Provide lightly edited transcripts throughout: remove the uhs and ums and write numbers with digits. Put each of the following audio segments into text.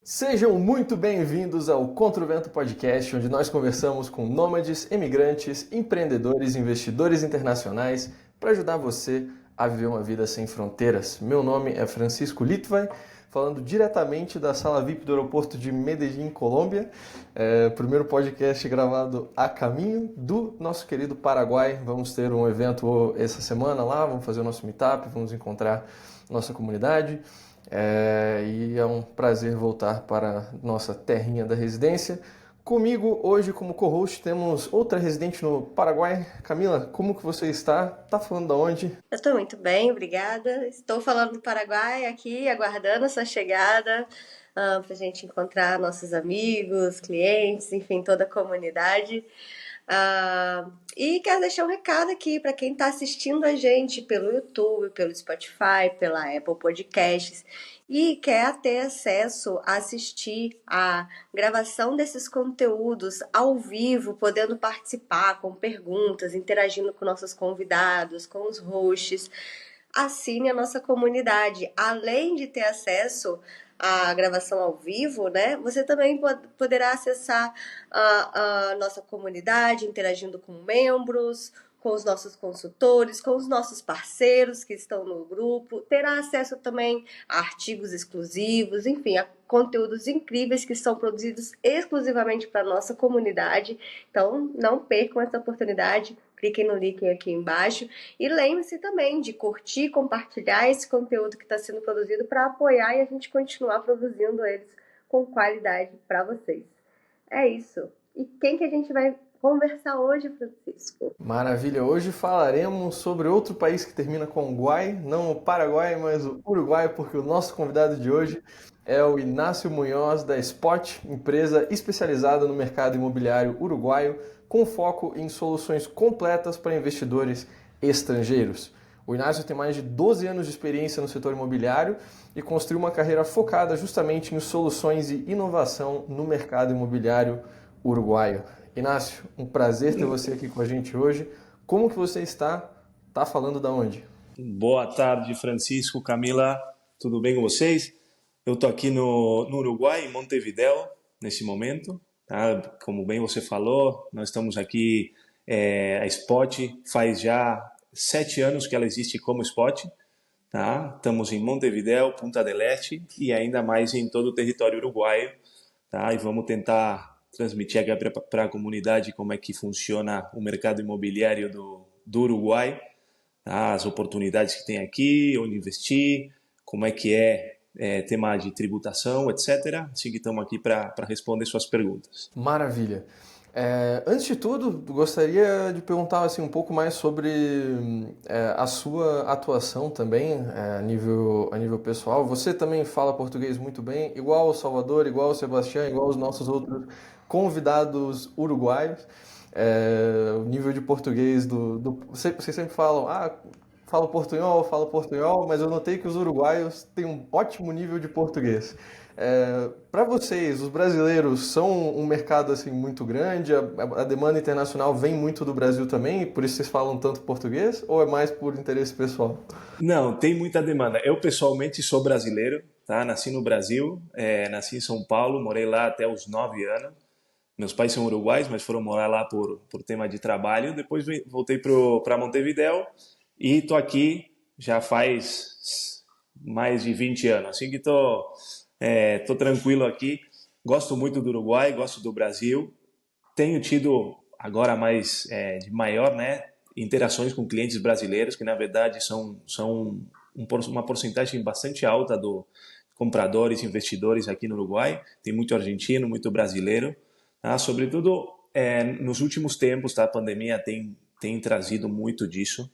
Sejam muito bem-vindos ao Contra o Vento Podcast, onde nós conversamos com nômades, emigrantes, empreendedores, investidores internacionais para ajudar você a viver uma vida sem fronteiras. Meu nome é Francisco Litvai, falando diretamente da sala VIP do aeroporto de Medellín, Colômbia. O primeiro podcast gravado a caminho do nosso querido Paraguai. Vamos ter um evento essa semana lá, vamos fazer o nosso meetup, vamos encontrar nossa comunidade. E é um prazer voltar para nossa terrinha da residência. Comigo hoje como co-host temos outra residente no Paraguai. Camila, como que você está? Tá falando da onde? Eu estou muito bem, obrigada. Estou falando do Paraguai aqui, aguardando a sua chegada, para a gente encontrar nossos amigos, clientes, enfim, toda a comunidade. E quero deixar um recado aqui para quem está assistindo a gente pelo YouTube, pelo Spotify, pela Apple Podcasts e quer ter acesso a assistir a gravação desses conteúdos ao vivo, podendo participar com perguntas, interagindo com nossos convidados, com os hosts. Assine a nossa comunidade. Além de ter acesso à gravação ao vivo, né? Você também poderá acessar a nossa comunidade, interagindo com membros, com os nossos consultores, com os nossos parceiros que estão no grupo. Terá acesso também a artigos exclusivos, enfim, a conteúdos incríveis que são produzidos exclusivamente para a nossa comunidade. Então, não percam essa oportunidade. Cliquem no link aqui embaixo e lembre-se também de curtir, compartilhar esse conteúdo que está sendo produzido para apoiar e a gente continuar produzindo eles com qualidade para vocês. É isso. E quem que a gente vai conversar hoje, Francisco? Maravilha! Hoje falaremos sobre outro país que termina com Guai, não o Paraguai, mas o Uruguai, porque o nosso convidado de hoje é o Inácio Munhoz da Spot, empresa especializada no mercado imobiliário uruguaio, com foco em soluções completas para investidores estrangeiros. O Inácio tem mais de 12 anos de experiência no setor imobiliário e construiu uma carreira focada justamente em soluções e inovação no mercado imobiliário uruguaio. Inácio, um prazer ter você aqui com a gente hoje. Como que você está? Tá falando da onde? Boa tarde, Francisco, Camila, tudo bem com vocês? Eu estou aqui no Uruguai, em Montevideo, nesse momento. Tá? Como bem você falou, nós estamos aqui, a Spot faz já 7 anos que ela existe como Spot. Tá? Estamos em Montevideo, Punta del Este e ainda mais em todo o território uruguaio. Tá? E vamos tentar transmitir aqui para a comunidade como é que funciona o mercado imobiliário do Uruguai, tá? As oportunidades que tem aqui, onde investir, como é que tema de tributação, etc. Assim que estamos aqui para responder suas perguntas. Maravilha. Antes de tudo, gostaria de perguntar assim, um pouco mais sobre a sua atuação também a nível pessoal. Você também fala português muito bem, igual o Salvador, igual o Sebastião, igual os nossos outros convidados uruguaios. O nível de português vocês sempre falam, falo portunhol, mas eu notei que os uruguaios têm um ótimo nível de português. Para vocês, os brasileiros são um mercado assim muito grande, a demanda internacional vem muito do Brasil também, por isso vocês falam tanto português, ou é mais por interesse pessoal? Não, tem muita demanda. Eu pessoalmente sou brasileiro, tá? Nasci no Brasil, nasci em São Paulo, morei lá até os 9 anos. Meus pais são uruguais, mas foram morar lá por tema de trabalho. Depois voltei para Montevideo e estou aqui já faz mais de 20 anos. Assim que tô tranquilo aqui. Gosto muito do Uruguai, gosto do Brasil. Tenho tido agora mais de maior, né, interações com clientes brasileiros, que na verdade são uma porcentagem bastante alta do compradores, investidores aqui no Uruguai. Tem muito argentino, muito brasileiro. Tá? Sobretudo nos últimos tempos, tá? A pandemia tem trazido muito disso.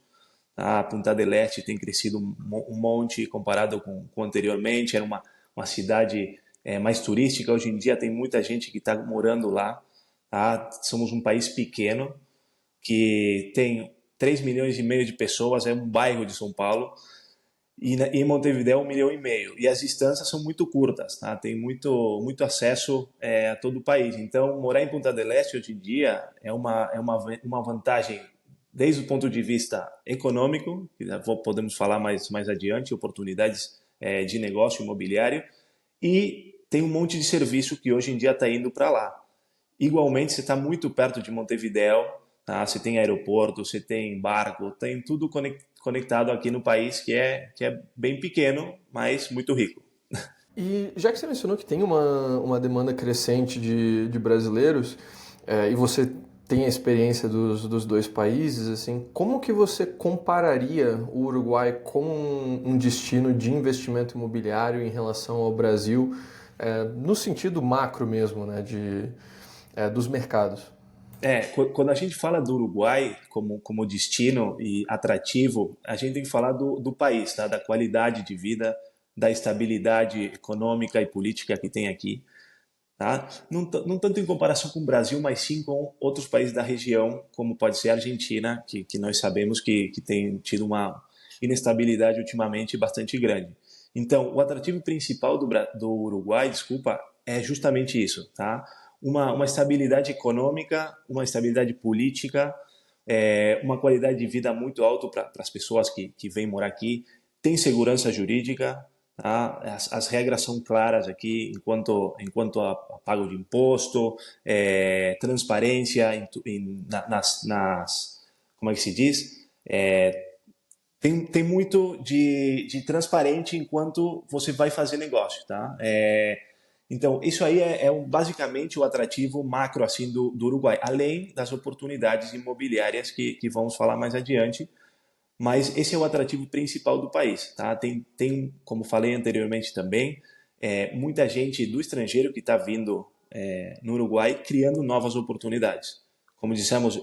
Tá? A Punta del Este tem crescido um monte comparado com anteriormente. Era uma cidade mais turística. Hoje em dia tem muita gente que está morando lá. Tá? Somos um país pequeno que tem 3 milhões e meio de pessoas, é um bairro de São Paulo. E em Montevideo 1,5 milhão. E as distâncias são muito curtas, tá? Tem muito acesso a todo o país. Então, morar em Punta del Este hoje em dia é uma vantagem desde o ponto de vista econômico, que podemos falar mais adiante, oportunidades de negócio imobiliário, e tem um monte de serviço que hoje em dia está indo para lá. Igualmente, você está muito perto de Montevidéu, tá? Você tem aeroporto, você tem barco, tem tudo conectado aqui no país que é bem pequeno, mas muito rico. E já que você mencionou que tem uma demanda crescente de brasileiros, e você tem a experiência dos dois países, assim, como que você compararia o Uruguai com um destino de investimento imobiliário em relação ao Brasil, no sentido macro mesmo, né, dos mercados? Quando a gente fala do Uruguai como destino e atrativo, a gente tem que falar do país, tá? Da qualidade de vida, da estabilidade econômica e política que tem aqui, tá? Não tanto em comparação com o Brasil, mas sim com outros países da região, como pode ser a Argentina, que nós sabemos que tem tido uma inestabilidade ultimamente bastante grande. Então, o atrativo principal do Uruguai, desculpa, é justamente isso, tá? Uma estabilidade econômica, uma estabilidade política, uma qualidade de vida muito alta para as pessoas que vêm morar aqui, tem segurança jurídica, tá? As regras são claras aqui enquanto a pago de imposto, transparência como é que se diz? Tem muito de transparente enquanto você vai fazer negócio, tá? Então, isso aí basicamente o atrativo macro assim do Uruguai, além das oportunidades imobiliárias que vamos falar mais adiante, mas esse é o atrativo principal do país, tá? Tem como falei anteriormente também, muita gente do estrangeiro que está vindo no Uruguai criando novas oportunidades. Como dissemos,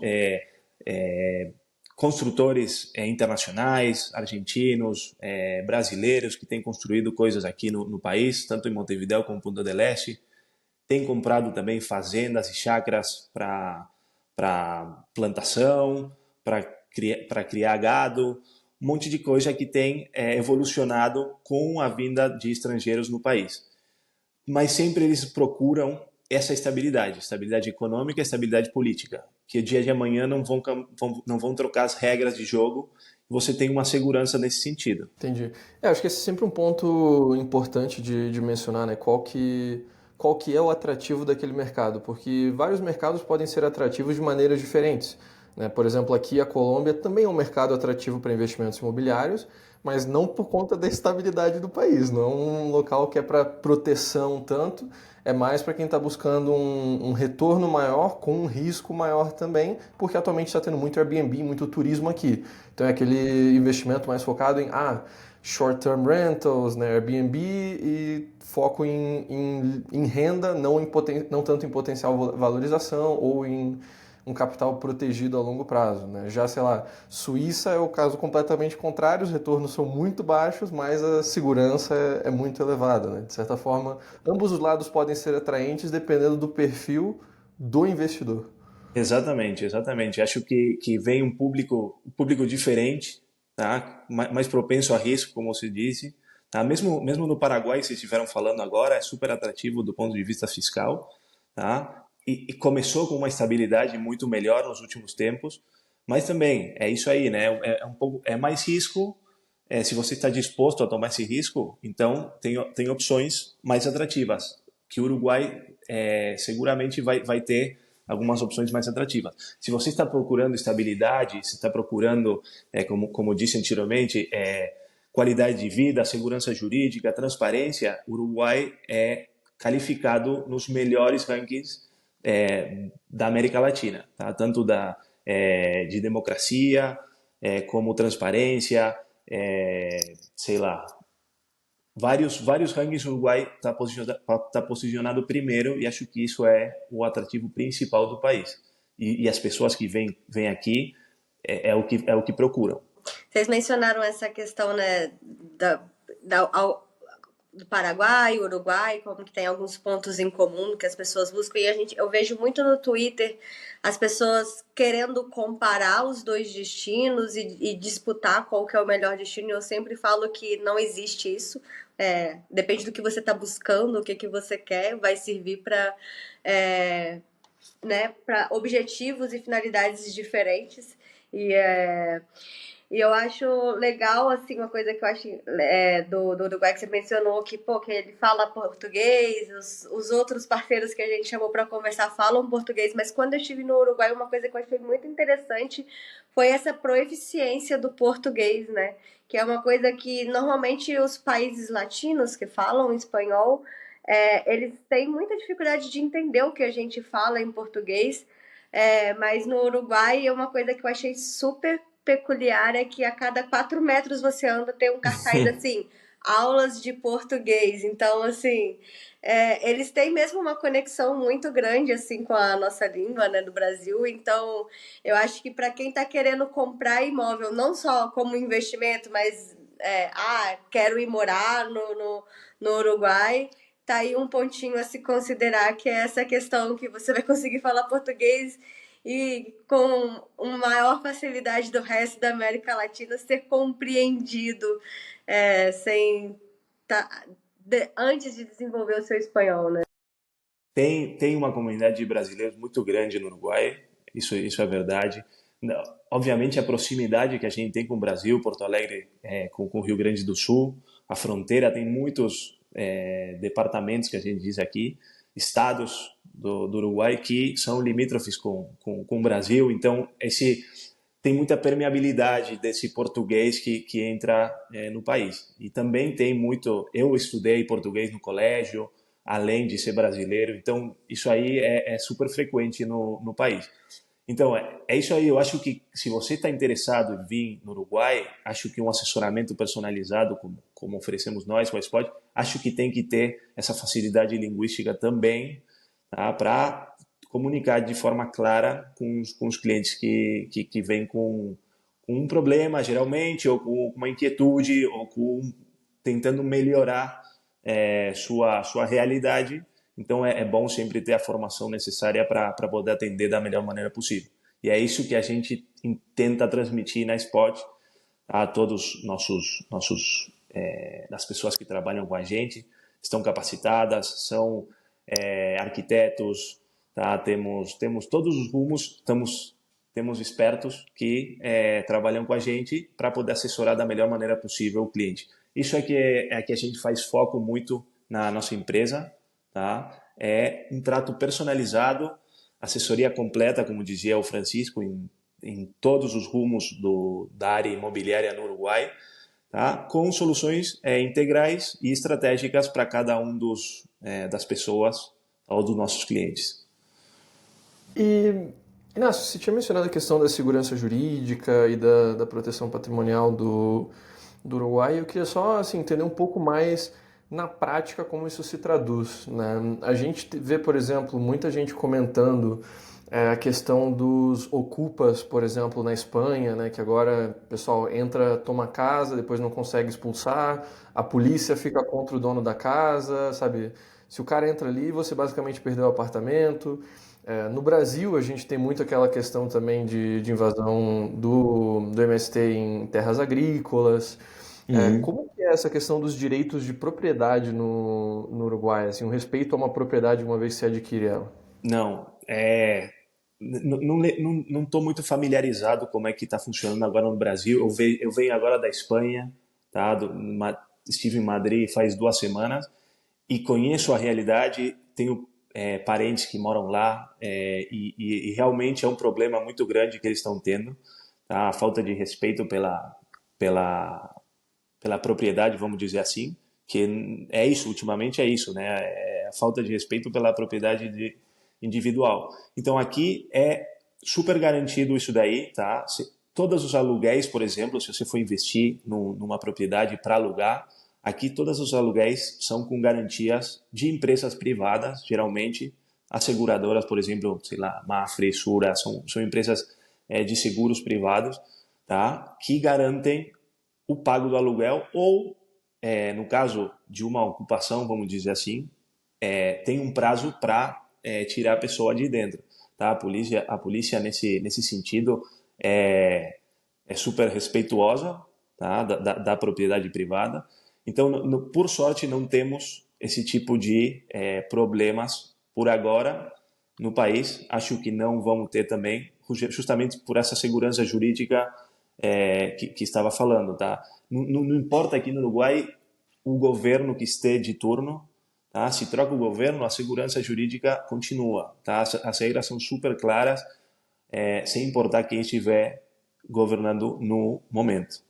construtores internacionais, argentinos, brasileiros que têm construído coisas aqui no país, tanto em Montevidéu como em Punta del Este, têm comprado também fazendas e chácaras para plantação, para criar gado, um monte de coisa que tem evolucionado com a vinda de estrangeiros no país. Mas sempre eles procuram essa estabilidade econômica e estabilidade política, que o dia de amanhã não vão trocar as regras de jogo, você tem uma segurança nesse sentido. Entendi. Acho que esse é sempre um ponto importante de mencionar, né? Qual que é o atrativo daquele mercado? Porque vários mercados podem ser atrativos de maneiras diferentes, né? Por exemplo, aqui a Colômbia também é um mercado atrativo para investimentos imobiliários, mas não por conta da estabilidade do país. Não é um local que é para proteção tanto, é mais para quem está buscando um retorno maior com um risco maior também, porque atualmente está tendo muito Airbnb, muito turismo aqui. Então é aquele investimento mais focado em short-term rentals, né, Airbnb e foco em renda, não tanto em potencial valorização ou em um capital protegido a longo prazo, né? Já, sei lá, Suíça é o caso completamente contrário, os retornos são muito baixos, mas a segurança é muito elevada, né? De certa forma, ambos os lados podem ser atraentes dependendo do perfil do investidor. Exatamente, exatamente. Acho que vem um público diferente, tá? Mais propenso a risco, como você disse. Tá? Mesmo no Paraguai, que vocês estiveram falando agora, é super atrativo do ponto de vista fiscal, tá? E começou com uma estabilidade muito melhor nos últimos tempos, mas também é isso aí, né? É mais risco. Se você está disposto a tomar esse risco, então tem opções mais atrativas, que o Uruguai seguramente vai ter algumas opções mais atrativas. Se você está procurando estabilidade, se está procurando, como disse anteriormente, qualidade de vida, segurança jurídica, transparência, o Uruguai é calificado nos melhores rankings da América Latina, tá? Tanto de democracia, como transparência, sei lá, vários rankings. O Uruguai está posicionado primeiro e acho que isso é o atrativo principal do país. E as pessoas que vêm aqui é o que procuram. Vocês mencionaram essa questão, né, do Paraguai, Uruguai, como que tem alguns pontos em comum que as pessoas buscam, e eu vejo muito no Twitter as pessoas querendo comparar os dois destinos e disputar qual que é o melhor destino. Eu sempre falo que não existe isso. Depende do que você está buscando, o que você quer, vai servir para né, para objetivos e finalidades diferentes. E E eu acho legal, assim, uma coisa que eu acho do Uruguai que você mencionou, que, pô, que ele fala português, os outros parceiros que a gente chamou para conversar falam português, mas quando eu estive no Uruguai, uma coisa que eu achei muito interessante foi essa proeficiência do português, né? Que é uma coisa que normalmente os países latinos que falam espanhol, eles têm muita dificuldade de entender o que a gente fala em português, mas no Uruguai é uma coisa que eu achei super peculiar é que a cada 4 metros você anda tem um cartaz assim, aulas de português. Então, assim, eles têm mesmo uma conexão muito grande assim com a nossa língua, né, do Brasil. Então, eu acho que para quem está querendo comprar imóvel, não só como investimento, mas quero ir morar no Uruguai. Tá aí um pontinho a se considerar, que é essa questão que você vai conseguir falar português e com uma maior facilidade do resto da América Latina ser compreendido sem antes de desenvolver o seu espanhol, né? Tem uma comunidade de brasileiros muito grande no Uruguai, isso é verdade. Não, obviamente, a proximidade que a gente tem com o Brasil, Porto Alegre, com o Rio Grande do Sul, a fronteira tem muitos departamentos que a gente diz aqui, estados do Uruguai que são limítrofes com o Brasil, então tem muita permeabilidade desse português que entra no país. E também tem muito... Eu estudei português no colégio, além de ser brasileiro, então isso aí é super frequente no país. Então, é isso aí. Eu acho que se você está interessado em vir no Uruguai, acho que um assessoramento personalizado, como oferecemos nós com a Spot, acho que tem que ter essa facilidade linguística também, tá? Para comunicar de forma clara com os clientes que vêm com um problema, geralmente, ou com uma inquietude, ou tentando melhorar sua realidade. Então é bom sempre ter a formação necessária para poder atender da melhor maneira possível. E é isso que a gente tenta transmitir na Spot a todos das pessoas que trabalham com a gente, estão capacitadas, são arquitetos, tá? Temos todos os rumos, temos expertos que trabalham com a gente para poder assessorar da melhor maneira possível o cliente. Isso é que a gente faz foco muito na nossa empresa, tá? É um trato personalizado, assessoria completa, como dizia o Francisco, em todos os rumos da área imobiliária no Uruguai, tá? Com soluções integrais e estratégicas para cada um das pessoas ou dos nossos clientes. E, Inácio, você tinha mencionado a questão da segurança jurídica e da proteção patrimonial do Uruguai. Eu queria só assim, entender um pouco mais na prática como isso se traduz, né? A gente vê, por exemplo, muita gente comentando a questão dos ocupas, por exemplo, na Espanha, né? Que agora o pessoal entra, toma casa, depois não consegue expulsar, a polícia fica contra o dono da casa, sabe? Se o cara entra ali, você basicamente perdeu o apartamento. No Brasil, a gente tem muito aquela questão também de invasão do MST em terras agrícolas. Como que é essa questão dos direitos de propriedade no Uruguai? Assim, o respeito a uma propriedade uma vez que você adquire ela? Não, não estou muito familiarizado como é que está funcionando agora no Brasil. Eu venho agora da Espanha, tá? Estive em Madrid faz 2 semanas e conheço a realidade. Tenho parentes que moram lá e realmente é um problema muito grande que eles estão tendo, tá? A falta de respeito pela propriedade, vamos dizer assim, que é isso, ultimamente é isso, né? É a falta de respeito pela propriedade individual. Então aqui é super garantido isso daí, tá? Todos os aluguéis, por exemplo, se você for investir numa propriedade para alugar, aqui todos os aluguéis são com garantias de empresas privadas, geralmente as seguradoras, por exemplo, sei lá, Mafre, Sura, são empresas de seguros privados, tá? Que garantem o pago do aluguel ou, no caso de uma ocupação, vamos dizer assim, tem um prazo para tirar a pessoa de dentro. Tá? A polícia nesse sentido, é super respeituosa, tá? da propriedade privada. Então, por sorte, não temos esse tipo de problemas por agora no país. Acho que não vamos ter também, justamente por essa segurança jurídica que estava falando, tá? Não importa aqui no Uruguai o governo que esteja de turno, tá? Se troca o governo, a segurança jurídica continua, tá? As regras são super claras, sem importar quem estiver governando no momento.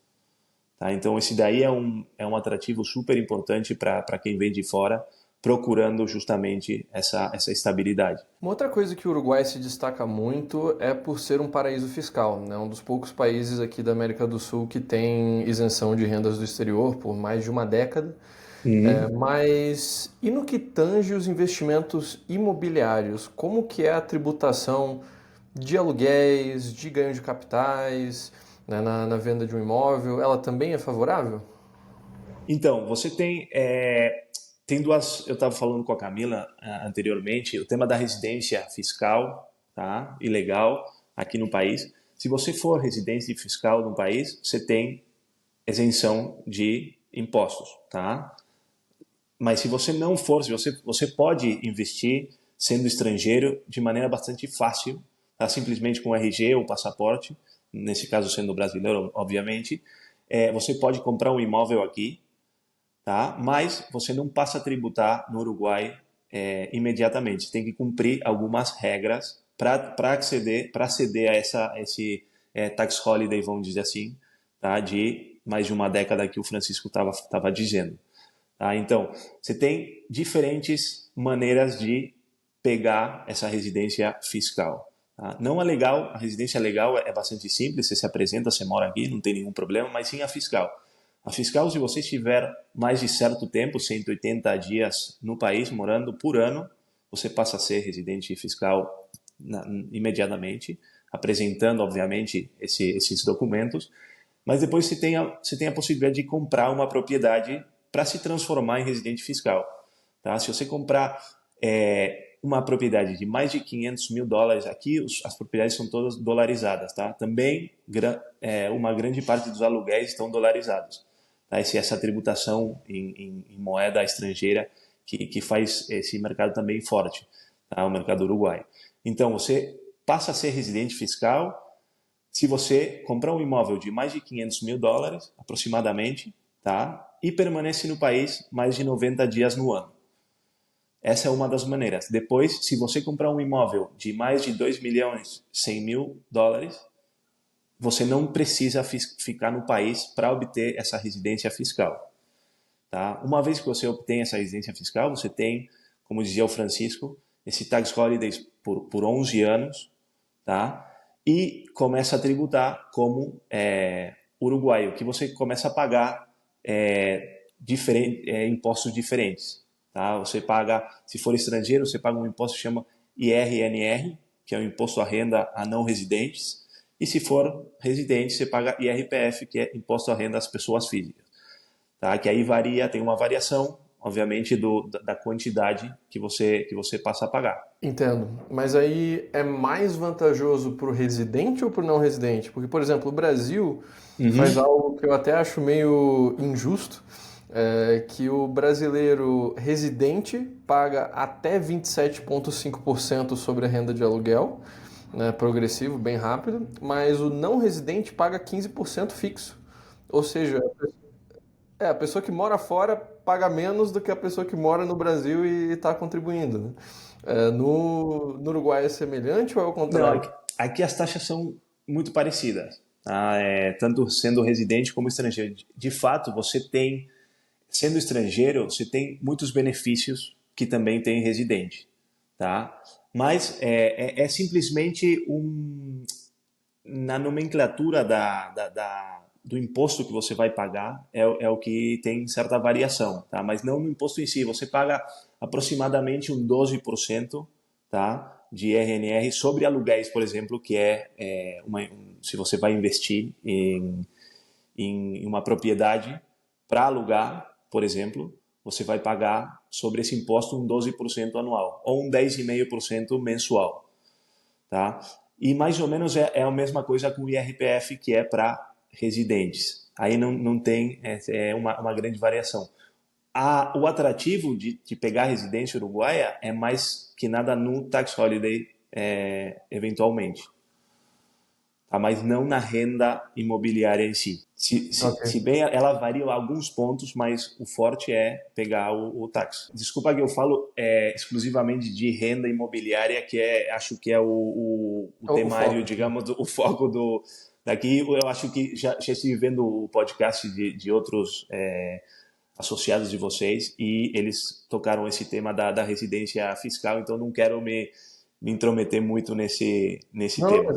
Tá? Então, esse daí é um atrativo super importante para quem vem de fora, procurando justamente essa estabilidade. Uma outra coisa que o Uruguai se destaca muito é por ser um paraíso fiscal, né? Um dos poucos países aqui da América do Sul que tem isenção de rendas do exterior por mais de uma década. Mas e no que tange os investimentos imobiliários? Como que é a tributação de aluguéis, de ganho de capitais, né, na venda de um imóvel? Ela também é favorável? Então, você tem duas. Eu estava falando com a Camila anteriormente, o tema da residência fiscal, tá? E legal aqui no país. Se você for residente fiscal no país, você tem isenção de impostos, tá? Mas se você não for, se você pode investir sendo estrangeiro de maneira bastante fácil, tá? Simplesmente com RG ou passaporte, nesse caso sendo brasileiro, obviamente, você pode comprar um imóvel aqui, tá? Mas você não passa a tributar no Uruguai imediatamente. Você tem que cumprir algumas regras para aceder a esse tax holiday, vamos dizer assim, tá? De mais de uma década que o Francisco estava dizendo. Tá? Então, você tem diferentes maneiras de pegar essa residência fiscal. Tá? Não é legal, a residência legal é bastante simples, você se apresenta, você mora aqui, não tem nenhum problema, mas sim a fiscal. A fiscal, se você estiver mais de certo tempo, 180 dias no país, morando por ano, você passa a ser residente fiscal imediatamente, apresentando, obviamente, esses documentos, mas depois você tem a possibilidade de comprar uma propriedade para se transformar em residente fiscal. Tá? Se você comprar uma propriedade de mais de $500.000 aqui, as propriedades são todas dolarizadas. Tá? Também uma grande parte dos aluguéis estão dolarizados. Tá? Essa tributação em moeda estrangeira que faz esse mercado também forte, tá? O mercado uruguaio. Então, você passa a ser residente fiscal se você comprar um imóvel de mais de $500.000, aproximadamente, tá? E permanece no país mais de 90 dias no ano. Essa é uma das maneiras. Depois, se você comprar um imóvel de mais de $2.100.000, você não precisa ficar no país para obter essa residência fiscal. Tá? Uma vez que você obtém essa residência fiscal, você tem, como dizia o Francisco, esse tax holidays por 11 anos, tá? E começa a tributar como uruguaio, que você começa a pagar impostos diferentes. Tá? Você paga, se for estrangeiro, você paga um imposto que chama IRNR, que é o imposto à renda a não residentes, e se for residente, você paga IRPF, que é imposto à renda às pessoas físicas. Tá? Que aí varia, tem uma variação, obviamente, da quantidade que você passa a pagar. Entendo. Mas aí é mais vantajoso para o residente ou para o não residente? Porque, por exemplo, o Brasil faz algo que eu até acho meio injusto, que o brasileiro residente paga até 27,5% sobre a renda de aluguel, né, progressivo, bem rápido, mas o não residente paga 15% fixo. Ou seja, a pessoa que mora fora paga menos do que a pessoa que mora no Brasil e está contribuindo, né? No Uruguai é semelhante ou é o Não, contrário? aqui as taxas são muito parecidas, tá? Tanto sendo residente como estrangeiro. De fato, sendo estrangeiro, você tem muitos benefícios que também tem residente, tá? Mas é simplesmente na nomenclatura do imposto que você vai pagar é o que tem certa variação, tá? Mas não no imposto em si. Você paga aproximadamente um 12%, tá? De RNR sobre aluguéis, por exemplo, que se você vai investir em uma propriedade para alugar, por exemplo, você vai pagar sobre esse imposto um 12% anual ou um 10,5% mensual, tá? E mais ou menos é a mesma coisa com o IRPF, que é para residentes. Aí não tem uma grande variação. O atrativo de pegar a residência uruguaia é mais que nada no tax holiday, eventualmente. tá? Mas não na renda imobiliária em si. Se Ok. bem ela varia alguns pontos, mas o forte é pegar o tax. Desculpa que eu falo exclusivamente de renda imobiliária, que acho que é o O temário, foco. digamos, o foco daqui. Eu acho que já estive vendo o podcast de outros associados de vocês e eles tocaram esse tema da residência fiscal, então não quero me intrometer muito nesse Não, mas tema.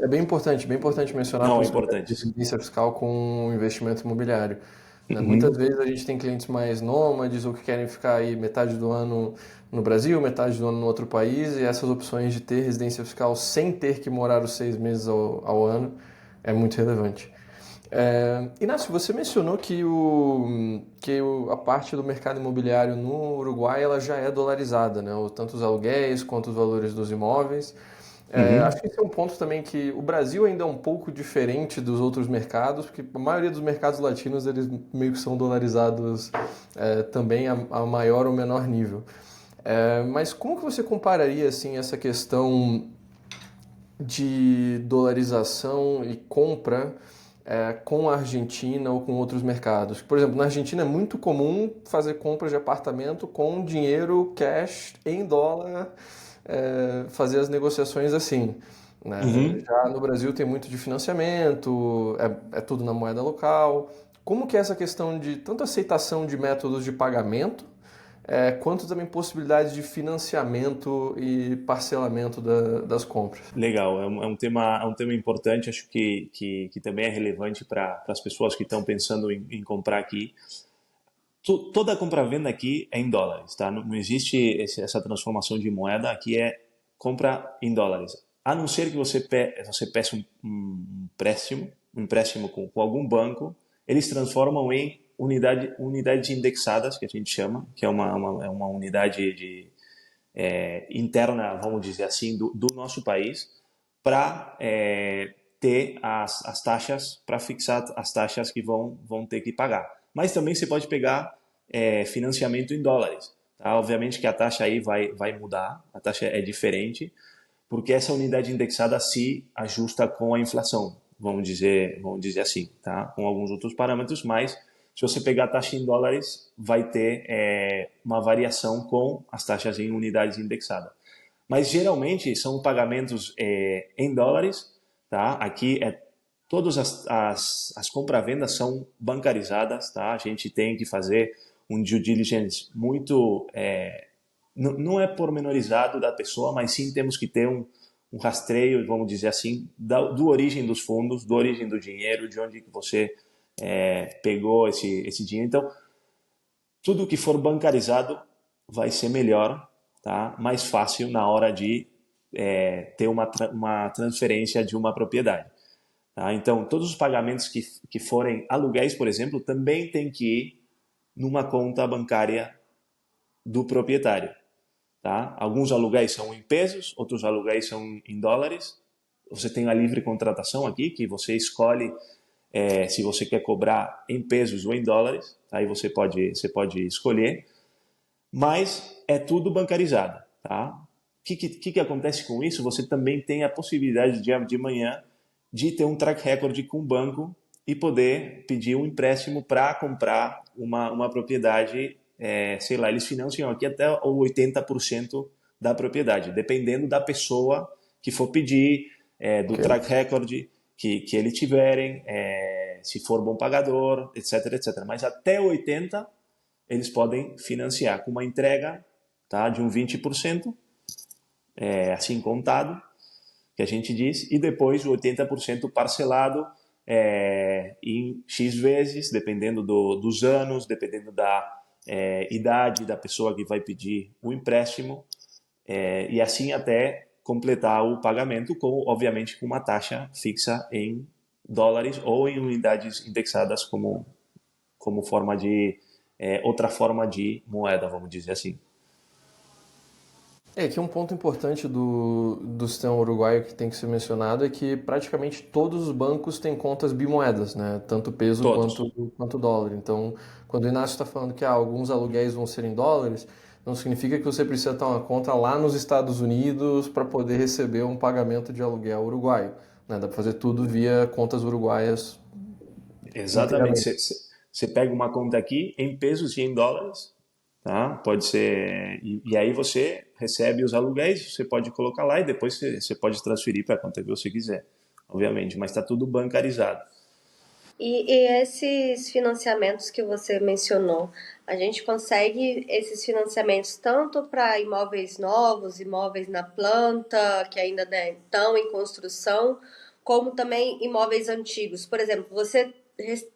é bem importante mencionar a Não, é possibilidade de importante. residência fiscal com investimento imobiliário, né? Muitas Uhum, vezes a gente tem clientes mais nômades ou que querem ficar aí metade do ano no Brasil, metade do ano no outro país, e essas opções de ter residência fiscal sem ter que morar os 6 meses ao ano é muito relevante. Inácio, você mencionou a parte do mercado imobiliário no Uruguai ela já é dolarizada, né? Tanto os aluguéis quanto os valores dos imóveis. Acho uhum. que esse é um ponto também que o Brasil ainda é um pouco diferente dos outros mercados, porque a maioria dos mercados latinos eles meio que são dolarizados também a maior ou menor nível. Mas como que você compararia assim essa questão de dolarização e compra com a Argentina ou com outros mercados? Por exemplo, na Argentina é muito comum fazer compras de apartamento com dinheiro cash em dólar, fazer as negociações assim, né? Uhum. Já no Brasil tem muito de financiamento, é tudo na moeda local. Como que é essa questão de tanto aceitação de métodos de pagamento, quanto também possibilidades de financiamento e parcelamento das compras? Legal, é um tema importante, acho que também é relevante para as pessoas que estão pensando em comprar aqui. Toda compra-venda aqui é em dólares, tá? Não existe essa transformação de moeda, aqui é compra em dólares. A não ser que você peça um empréstimo com algum banco, eles transformam em unidades indexadas, que a gente chama, que é uma unidade interna, vamos dizer assim, do nosso país, para ter as taxas, para fixar as taxas que vão ter que pagar. Mas também você pode pegar financiamento em dólares. Tá? Obviamente que a taxa aí vai mudar, a taxa é diferente, porque essa unidade indexada se ajusta com a inflação, vamos dizer assim, tá? Com alguns outros parâmetros, mas se você pegar a taxa em dólares, vai ter uma variação com as taxas em unidades indexadas. Mas geralmente são pagamentos em dólares, tá? Aqui todas as compravendas são bancarizadas, tá? A gente tem que fazer um due diligence muito não é pormenorizado da pessoa, mas sim temos que ter um rastreio, vamos dizer assim, do origem dos fundos, do origem do dinheiro, de onde que você pegou esse dinheiro. Então, tudo que for bancarizado vai ser melhor, tá? Mais fácil na hora de ter uma transferência de uma propriedade. Tá? Então, todos os pagamentos que forem aluguéis, por exemplo, também tem que ir numa conta bancária do proprietário. Tá? Alguns aluguéis são em pesos, outros aluguéis são em dólares. Você tem a livre contratação aqui, que você escolhe se você quer cobrar em pesos ou em dólares. Aí você pode escolher, mas é tudo bancarizado. Tá? O que acontece com isso? Você também tem a possibilidade de manhã de ter um track record com o banco e poder pedir um empréstimo para comprar uma propriedade. Sei lá, eles financiam aqui até o 80% da propriedade, dependendo da pessoa que for pedir, do Ok. track record que eles tiverem, se for bom pagador, etc, etc. Mas até 80% eles podem financiar com uma entrega, tá, de um 20%, assim contado, que a gente diz, e depois o 80% parcelado em X vezes, dependendo dos anos, dependendo da idade da pessoa que vai pedir o empréstimo, e assim até completar o pagamento, obviamente com uma taxa fixa em dólares ou em unidades indexadas como forma de outra forma de moeda, vamos dizer assim. Que um ponto importante do sistema uruguaio que tem que ser mencionado é que praticamente todos os bancos têm contas bimoedas, né? Tanto peso Todos. quanto dólar. Então, quando o Inácio está falando que alguns aluguéis vão ser em dólares, não significa que você precisa ter uma conta lá nos Estados Unidos para poder receber um pagamento de aluguel uruguaio, né? Dá para fazer tudo via contas uruguaias Exatamente. inteiramente. Você pega uma conta aqui em pesos e em dólares, tá? Pode ser. E aí você recebe os aluguéis, você pode colocar lá e depois você pode transferir para a conta que você quiser, obviamente. Mas está tudo bancarizado. E esses financiamentos que você mencionou, a gente consegue esses financiamentos tanto para imóveis novos, imóveis na planta, que ainda né, estão em construção, como também imóveis antigos. Por exemplo, você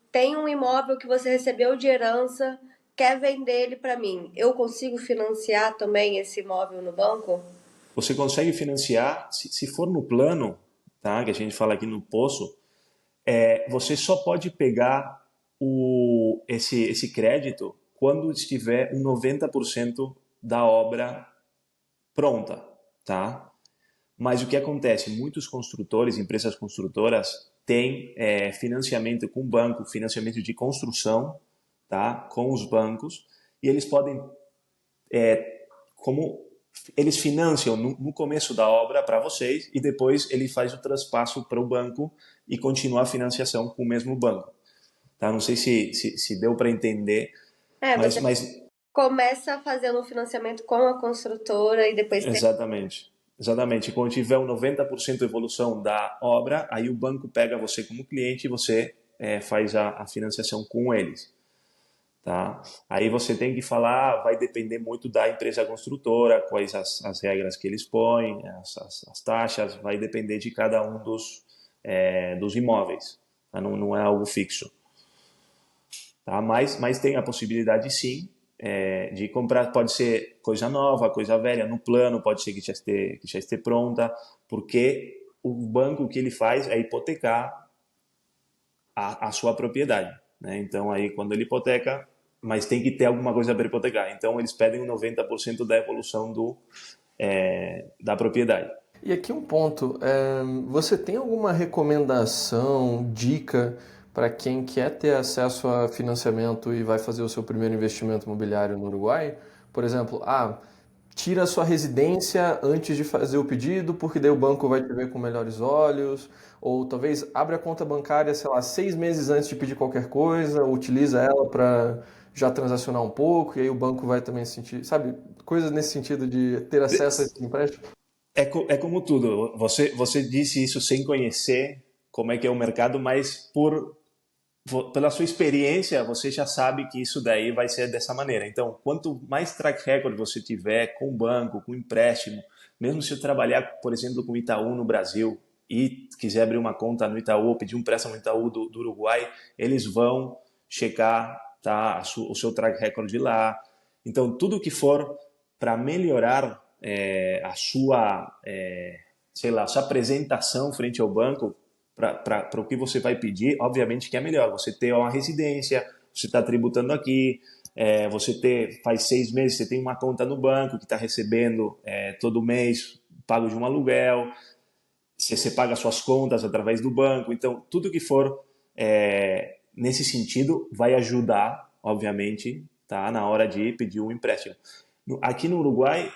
tem um imóvel que você recebeu de herança, quer vender ele para mim. Eu consigo financiar também esse imóvel no banco? Você consegue financiar, se for no plano, tá? Que a gente fala aqui no poço, você só pode pegar esse crédito quando estiver 90% da obra pronta, tá? Mas o que acontece? Muitos construtores, empresas construtoras, têm financiamento com banco, financiamento de construção, tá? Com os bancos, e eles podem, como eles financiam no começo da obra para vocês e depois ele faz o traspasso para o banco e continua a financiação com o mesmo banco. Tá? Não sei se deu para entender, mas, Você mas começa fazendo um financiamento com a construtora e depois tem. exatamente. Exatamente. Quando tiver um 90% de evolução da obra, aí o banco pega você como cliente e você faz a financiação com eles. Tá? Aí você tem que falar, vai depender muito da empresa construtora, quais as regras que eles põem, as taxas, vai depender de cada um dos imóveis. Tá? Não é algo fixo. Tá? Mas tem a possibilidade sim de comprar, pode ser coisa nova, coisa velha, no plano, pode ser que já esteja pronta, porque o banco o que ele faz é hipotecar a sua propriedade. Né? Então, aí, quando ele hipoteca, mas tem que ter alguma coisa para hipotecar. Então, eles pedem 90% da evolução da propriedade. E aqui um ponto, você tem alguma recomendação, dica para quem quer ter acesso a financiamento e vai fazer o seu primeiro investimento imobiliário no Uruguai? Por exemplo, tira a sua residência antes de fazer o pedido, porque daí o banco vai te ver com melhores olhos, ou talvez abre a conta bancária, sei lá, 6 meses antes de pedir qualquer coisa, utiliza ela para já transacionar um pouco, e aí o banco vai também sentir, sabe, coisas nesse sentido de ter acesso a esse empréstimo. É como tudo. Você disse isso sem conhecer como é que é o mercado, mas pela sua experiência, você já sabe que isso daí vai ser dessa maneira. Então, quanto mais track record você tiver com banco, com empréstimo, mesmo se eu trabalhar, por exemplo, com Itaú no Brasil e quiser abrir uma conta no Itaú ou pedir um empréstimo no Itaú do Uruguai, eles vão checar, tá, o seu track record de lá. Então, tudo que for para melhorar a sua, sei lá, sua apresentação frente ao banco, para o que você vai pedir, obviamente que é melhor. Você ter uma residência, você está tributando aqui, faz 6 meses, você tem uma conta no banco que está recebendo todo mês pago de um aluguel, você paga suas contas através do banco. Então, tudo que for nesse sentido vai ajudar, obviamente, tá, na hora de pedir um empréstimo. Aqui no Uruguai,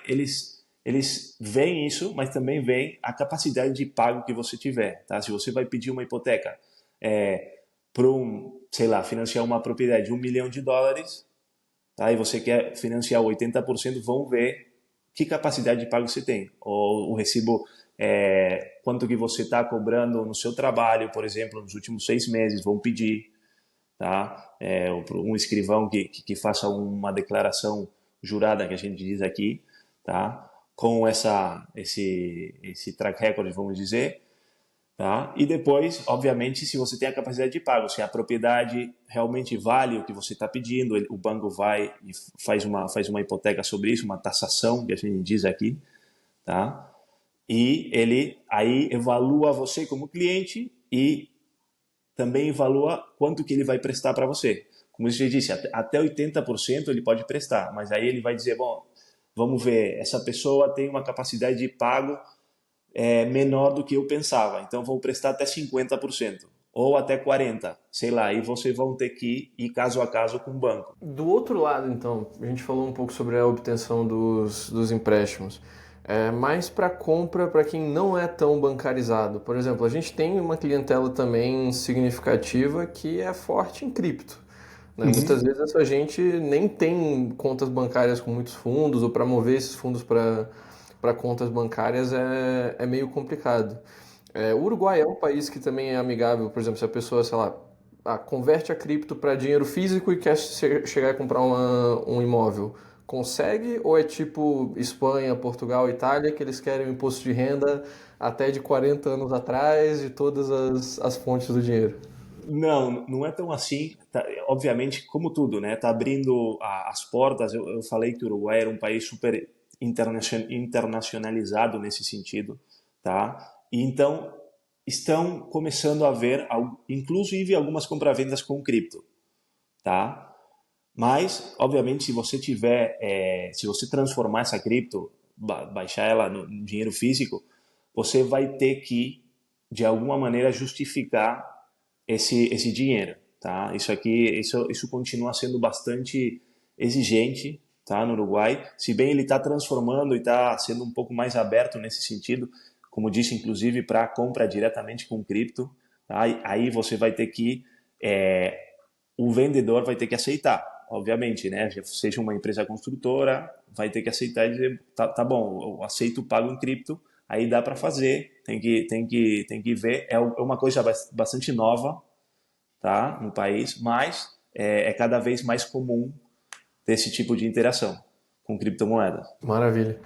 eles veem isso, mas também veem a capacidade de pago que você tiver. Tá? Se você vai pedir uma hipoteca para sei lá, financiar uma propriedade de US$ 1 milhão, tá? E você quer financiar 80%, vão ver que capacidade de pago você tem. Ou o recibo, quanto que você está cobrando no seu trabalho, por exemplo, nos últimos 6 meses, vão pedir. Tá? Um escrivão que faça uma declaração jurada, que a gente diz aqui, tá? Com esse track record, vamos dizer, tá? E depois, obviamente, se você tem a capacidade de pago, se a propriedade realmente vale o que você está pedindo, o banco vai e faz uma hipoteca sobre isso, uma taxação, que a gente diz aqui, tá? E ele aí evalua você como cliente e também evalua quanto que ele vai prestar para você. Como você disse, até 80% ele pode prestar, mas aí ele vai dizer, bom, vamos ver, essa pessoa tem uma capacidade de pago menor do que eu pensava, então vou prestar até 50%. ou até 40, sei lá, e vocês vão ter que ir caso a caso com o banco. Do outro lado, então, a gente falou um pouco sobre a obtenção dos empréstimos. Mais para compra para quem não é tão bancarizado. Por exemplo, a gente tem uma clientela também significativa que é forte em cripto, né? Muitas vezes essa gente nem tem contas bancárias com muitos fundos, ou para mover esses fundos para contas bancárias é meio complicado. O Uruguai é um país que também é amigável, por exemplo, se a pessoa, sei lá, converte a cripto para dinheiro físico e quer chegar e comprar um imóvel. Consegue? Ou é tipo Espanha, Portugal, Itália, que eles querem o imposto de renda até de 40 anos atrás, de todas as fontes do dinheiro? Não, não é tão assim. Obviamente, como tudo, né? Tá abrindo as portas. Eu falei que o Uruguai era um país super internacionalizado nesse sentido, tá? E então estão começando a haver, inclusive, algumas compravendas com cripto, tá? Mas, obviamente, se você tiver, se você transformar essa cripto, baixar ela no dinheiro físico, você vai ter que, de alguma maneira, justificar esse dinheiro, tá? Isso continua sendo bastante exigente, tá? No Uruguai, se bem ele está transformando e está sendo um pouco mais aberto nesse sentido, como disse, inclusive para compra diretamente com cripto, tá? Aí você vai ter que o vendedor vai ter que aceitar, obviamente, né? Seja uma empresa construtora, vai ter que aceitar e dizer, tá bom, eu aceito, pago em cripto, aí dá para fazer, tem que ver. É uma coisa bastante nova, tá, no país, mas é cada vez mais comum ter esse tipo de interação com criptomoedas. Maravilha.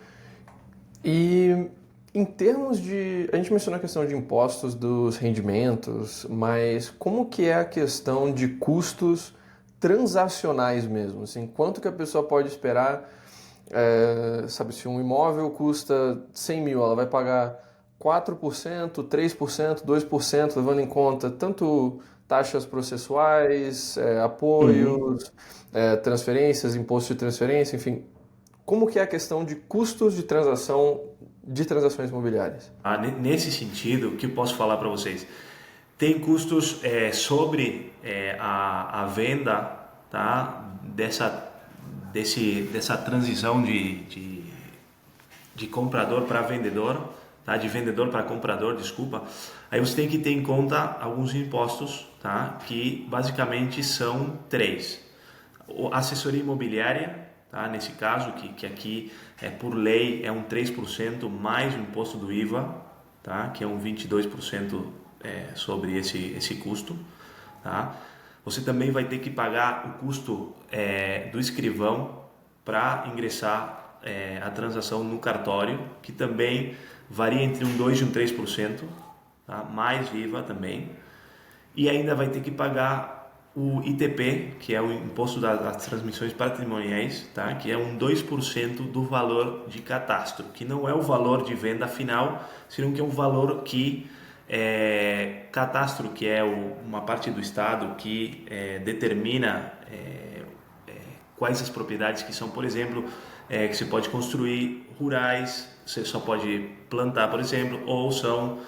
E em termos de... A gente mencionou a questão de impostos dos rendimentos, mas como que é a questão de custos transacionais mesmo? Assim, quanto que a pessoa pode esperar? Sabe, se um imóvel custa 100 mil, ela vai pagar 4%, 3%, 2%, levando em conta tanto taxas processuais, Uhum. apoios, transferências, imposto de transferência, enfim. Como que é a questão de custos de transação de transações imobiliárias? Nesse sentido, o que eu posso falar para vocês? Tem custos sobre a venda, tá? Dessa transição de comprador para vendedor, tá? De vendedor para comprador, desculpa. Aí você tem que ter em conta alguns impostos, tá? Que basicamente são três. A assessoria imobiliária, tá? Nesse caso, que aqui por lei é um 3% mais o imposto do IVA, tá? Que é um 22% sobre esse custo. Tá? Você também vai ter que pagar o custo do escrivão para ingressar a transação no cartório, que também varia entre um 2% e um 3%, tá? Mais IVA também. E ainda vai ter que pagar o ITP, que é o Imposto das Transmissões Patrimoniais, tá? Que é um 2% do valor de catastro, que não é o valor de venda final, senão que é um valor que catastro, que é uma parte do Estado que determina quais as propriedades que são, por exemplo, que você pode construir rurais, você só pode plantar, por exemplo, ou são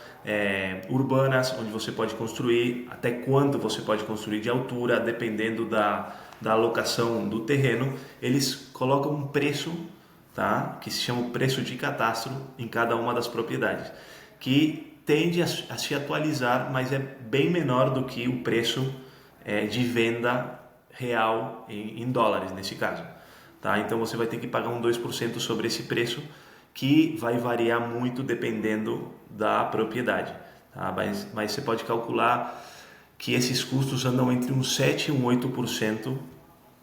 urbanas, onde você pode construir, até quanto você pode construir de altura, dependendo da alocação do terreno, eles colocam um preço, tá? Que se chama o preço de catastro em cada uma das propriedades, que tende a se atualizar, mas é bem menor do que o preço de venda real em dólares nesse caso, tá? Então você vai ter que pagar um 2% sobre esse preço, que vai variar muito dependendo da propriedade, tá? Mas você pode calcular que esses custos andam entre um 7% e um 8%,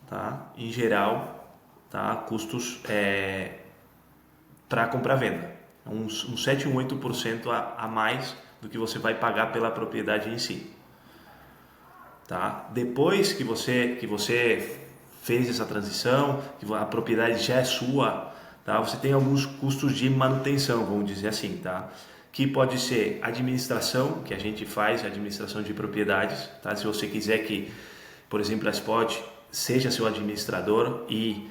tá? Em geral, tá? Custos para compra-venda, um 7, um 8% a mais do que você vai pagar pela propriedade em si. Tá? Depois que você fez essa transição, que a propriedade já é sua, tá? Você tem alguns custos de manutenção, vamos dizer assim, tá? Que pode ser administração, que a gente faz, administração de propriedades, tá? Se você quiser que, por exemplo, a Spot seja seu administrador e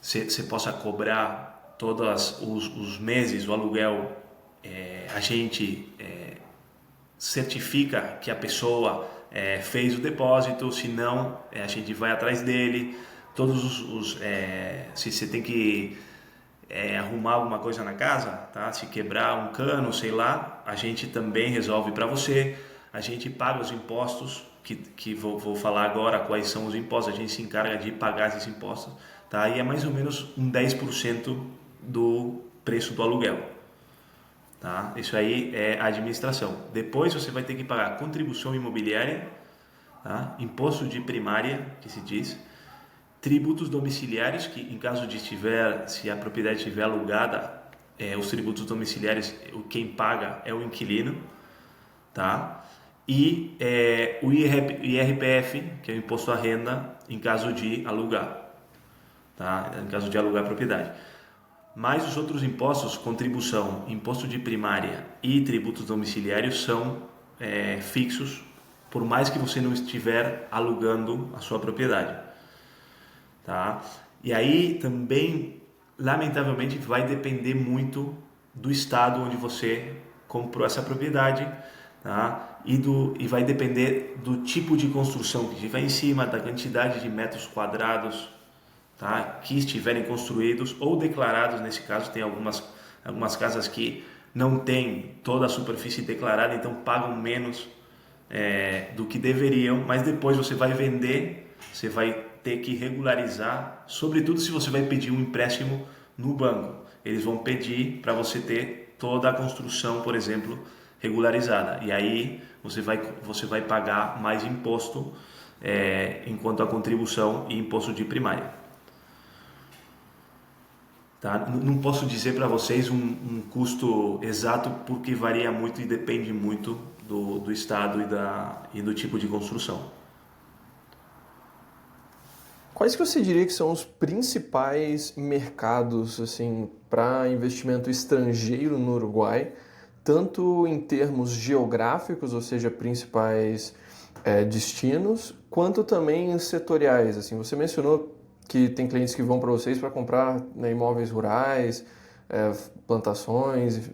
você possa cobrar todos os meses o aluguel, a gente certifica que a pessoa fez o depósito, se não, a gente vai atrás dele. Se você tem que arrumar alguma coisa na casa, tá? Se quebrar um cano, sei lá, a gente também resolve para você. A gente paga os impostos, que vou falar agora quais são os impostos, a gente se encarga de pagar esses impostos, tá? E é mais ou menos um 10% do preço do aluguel, tá? Isso aí é a administração. Depois você vai ter que pagar contribuição imobiliária, tá? Imposto de primária, que se diz, tributos domiciliares, que em caso de se a propriedade estiver alugada, os tributos domiciliares, quem paga é o inquilino, tá? E o IRPF, que é o imposto à renda, em caso de alugar, tá? Em caso de alugar a propriedade. Mas os outros impostos, contribuição, imposto de primária e tributos domiciliários são fixos, por mais que você não estiver alugando a sua propriedade, tá? E aí também, lamentavelmente, vai depender muito do estado onde você comprou essa propriedade, tá? E vai depender do tipo de construção que tiver em cima, da quantidade de metros quadrados, tá? Que estiverem construídos ou declarados. Nesse caso, tem algumas casas que não tem toda a superfície declarada, então pagam menos do que deveriam, mas depois você vai vender, você vai ter que regularizar, sobretudo se você vai pedir um empréstimo no banco. Eles vão pedir para você ter toda a construção, por exemplo, regularizada, e aí você vai pagar mais imposto enquanto a contribuição e imposto de primária. Tá? Não posso dizer para vocês um custo exato, porque varia muito e depende muito do estado e do tipo de construção. Quais que você diria que são os principais mercados assim, para investimento estrangeiro no Uruguai, tanto em termos geográficos, ou seja, principais destinos, quanto também setoriais? Assim, você mencionou que tem clientes que vão para vocês para comprar, né, imóveis rurais, plantações,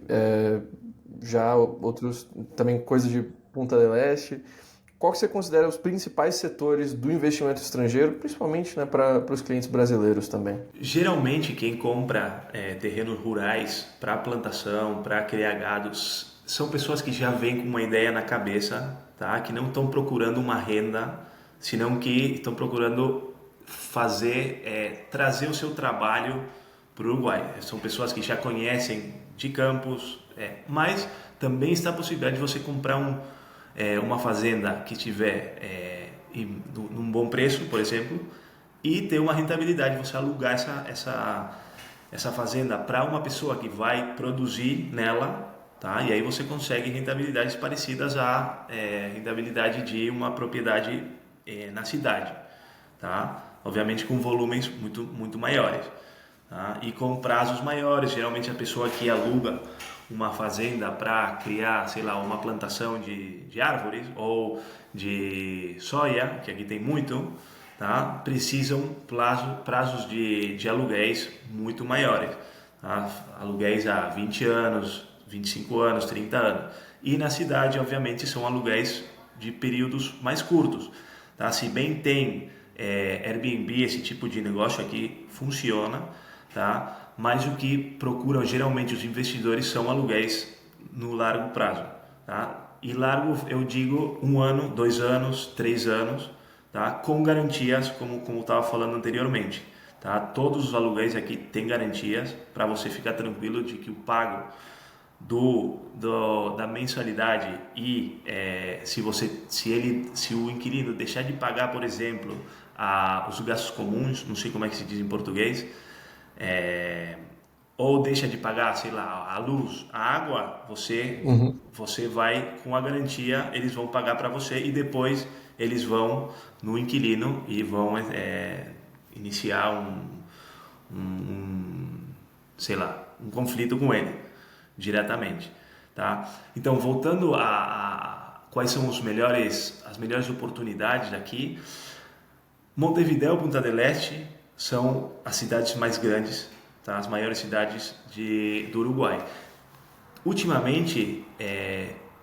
já outros também coisas de Punta del Este. Qual que você considera os principais setores do investimento estrangeiro, principalmente, né, para os clientes brasileiros também? Geralmente quem compra terrenos rurais para plantação, para criar gados, são pessoas que já vêm com uma ideia na cabeça, tá? Que não estão procurando uma renda, senão que estão procurando trazer o seu trabalho para o Uruguai. São pessoas que já conhecem de campos, mas também está a possibilidade de você comprar uma fazenda que tiver num bom preço, por exemplo, e ter uma rentabilidade, você alugar essa fazenda para uma pessoa que vai produzir nela, tá? E aí você consegue rentabilidades parecidas à rentabilidade de uma propriedade na cidade, tá? Obviamente com volumes muito, muito maiores, tá? E com prazos maiores. Geralmente a pessoa que aluga uma fazenda para criar, sei lá, uma plantação de árvores ou de soja, que aqui tem muito, tá? Precisam prazos de aluguéis muito maiores, tá? Aluguéis há 20 anos, 25 anos, 30 anos. E na cidade, obviamente, são aluguéis de períodos mais curtos, tá? Se bem tem Airbnb, esse tipo de negócio aqui funciona, tá? Mas o que procuram geralmente os investidores são aluguéis no largo prazo, tá? E largo eu digo 1 ano, 2 anos, 3 anos, tá? Com garantias, como eu estava falando anteriormente, tá? Todos os aluguéis aqui têm garantias para você ficar tranquilo de que o pago da mensalidade e se o inquilino deixar de pagar, por exemplo, os gastos comuns, não sei como é que se diz em português, ou deixa de pagar, sei lá, a luz, a água, você vai com a garantia, eles vão pagar para você e depois eles vão no inquilino e vão iniciar sei lá, um conflito com ele diretamente, tá? Então, voltando a quais são as melhores oportunidades aqui, Montevidéu, Punta del Este são as cidades mais grandes, tá? As maiores cidades do Uruguai. Ultimamente,